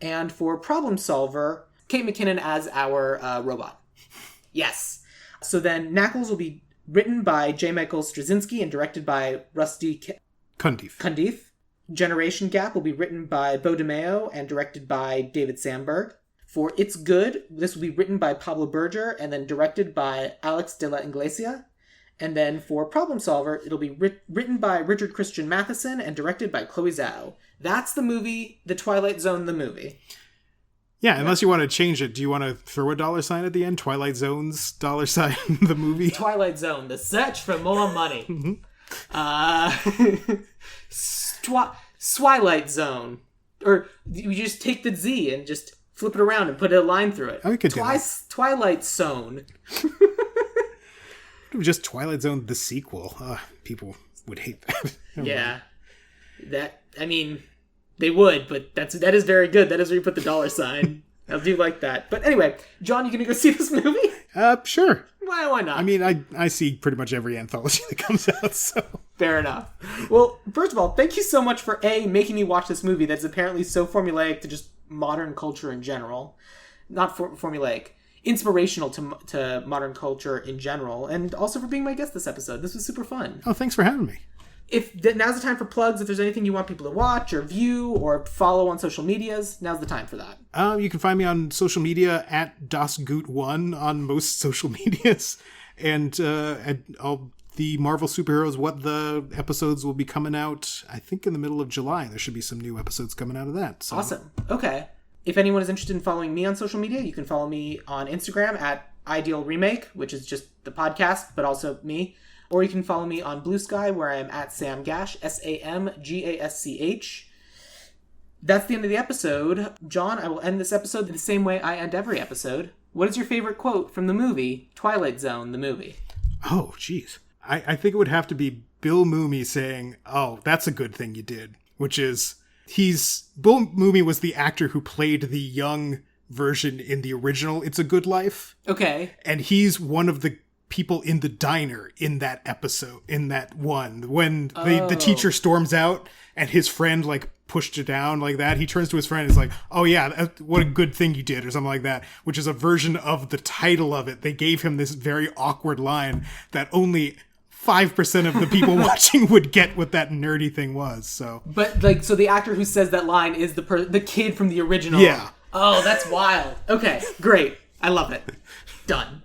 S2: And for Problem Solver, Kate McKinnon as our robot. Yes. So then Knackles will be written by J. Michael Straczynski and directed by Rusty Cundiff. Generation Gap will be written by Bo DeMeo and directed by David Sandberg. For It's Good, this will be written by Pablo Berger and then directed by Alex de la Iglesia. And then for Problem Solver, it'll be written by Richard Christian Matheson and directed by Chloe Zhao. That's the movie, The Twilight Zone, the movie.
S3: Yeah, unless you want to change it. Do you want to throw a $sign at the end? Twilight Zone's $sign, the movie?
S2: Twilight Zone, the search for more money. Twilight Zone. Or you just take the Z and just flip it around and put a line through it.
S3: I could do that.
S2: Twilight Zone.
S3: Just Twilight Zone, the sequel. People would hate that.
S2: Yeah. I mean, they would, but that is very good. That is where you put the dollar sign. I do like that. But anyway, John, you gonna go see this movie?
S3: Sure.
S2: Why not?
S3: I mean, I see pretty much every anthology that comes out, so...
S2: Fair enough. Well, first of all, thank you so much for, A, making me watch this movie that's apparently so formulaic to just modern culture in general. Not formulaic. Inspirational to modern culture in general. And also for being my guest this episode. This was super fun.
S3: Oh, thanks for having me.
S2: Now's the time for plugs. If there's anything you want people to watch or view or follow on social medias, now's the time for that.
S3: You can find me on social media at DasGoot1 on most social medias. And the Marvel Superheroes What the episodes will be coming out, I think, in the middle of July. There should be some new episodes coming out of that. So.
S2: Awesome. Okay. If anyone is interested in following me on social media, you can follow me on Instagram at Ideal Remake, which is just the podcast, but also me. Or you can follow me on BlueSky, where I am at Sam Gasch, SamGasch. That's the end of the episode. John, I will end this episode the same way I end every episode. What is your favorite quote from the movie Twilight Zone, the movie?
S3: Oh, jeez. I think it would have to be Bill Mumy saying, "Oh, that's a good thing you did," which is, Bill Mumy was the actor who played the young version in the original It's a Good Life.
S2: Okay.
S3: And he's one of the people in the diner in that episode, in that one, when the teacher storms out and his friend like pushed it down like that, he turns to his friend and is like, "Oh yeah, what a good thing you did," or something like that, which is a version of the title of it. They gave him this very awkward line that only 5% of the people watching would get what that nerdy thing was. So,
S2: but so the actor who says that line is the kid from the original.
S3: Yeah.
S2: Oh, that's wild. Okay, great. I love it. Done.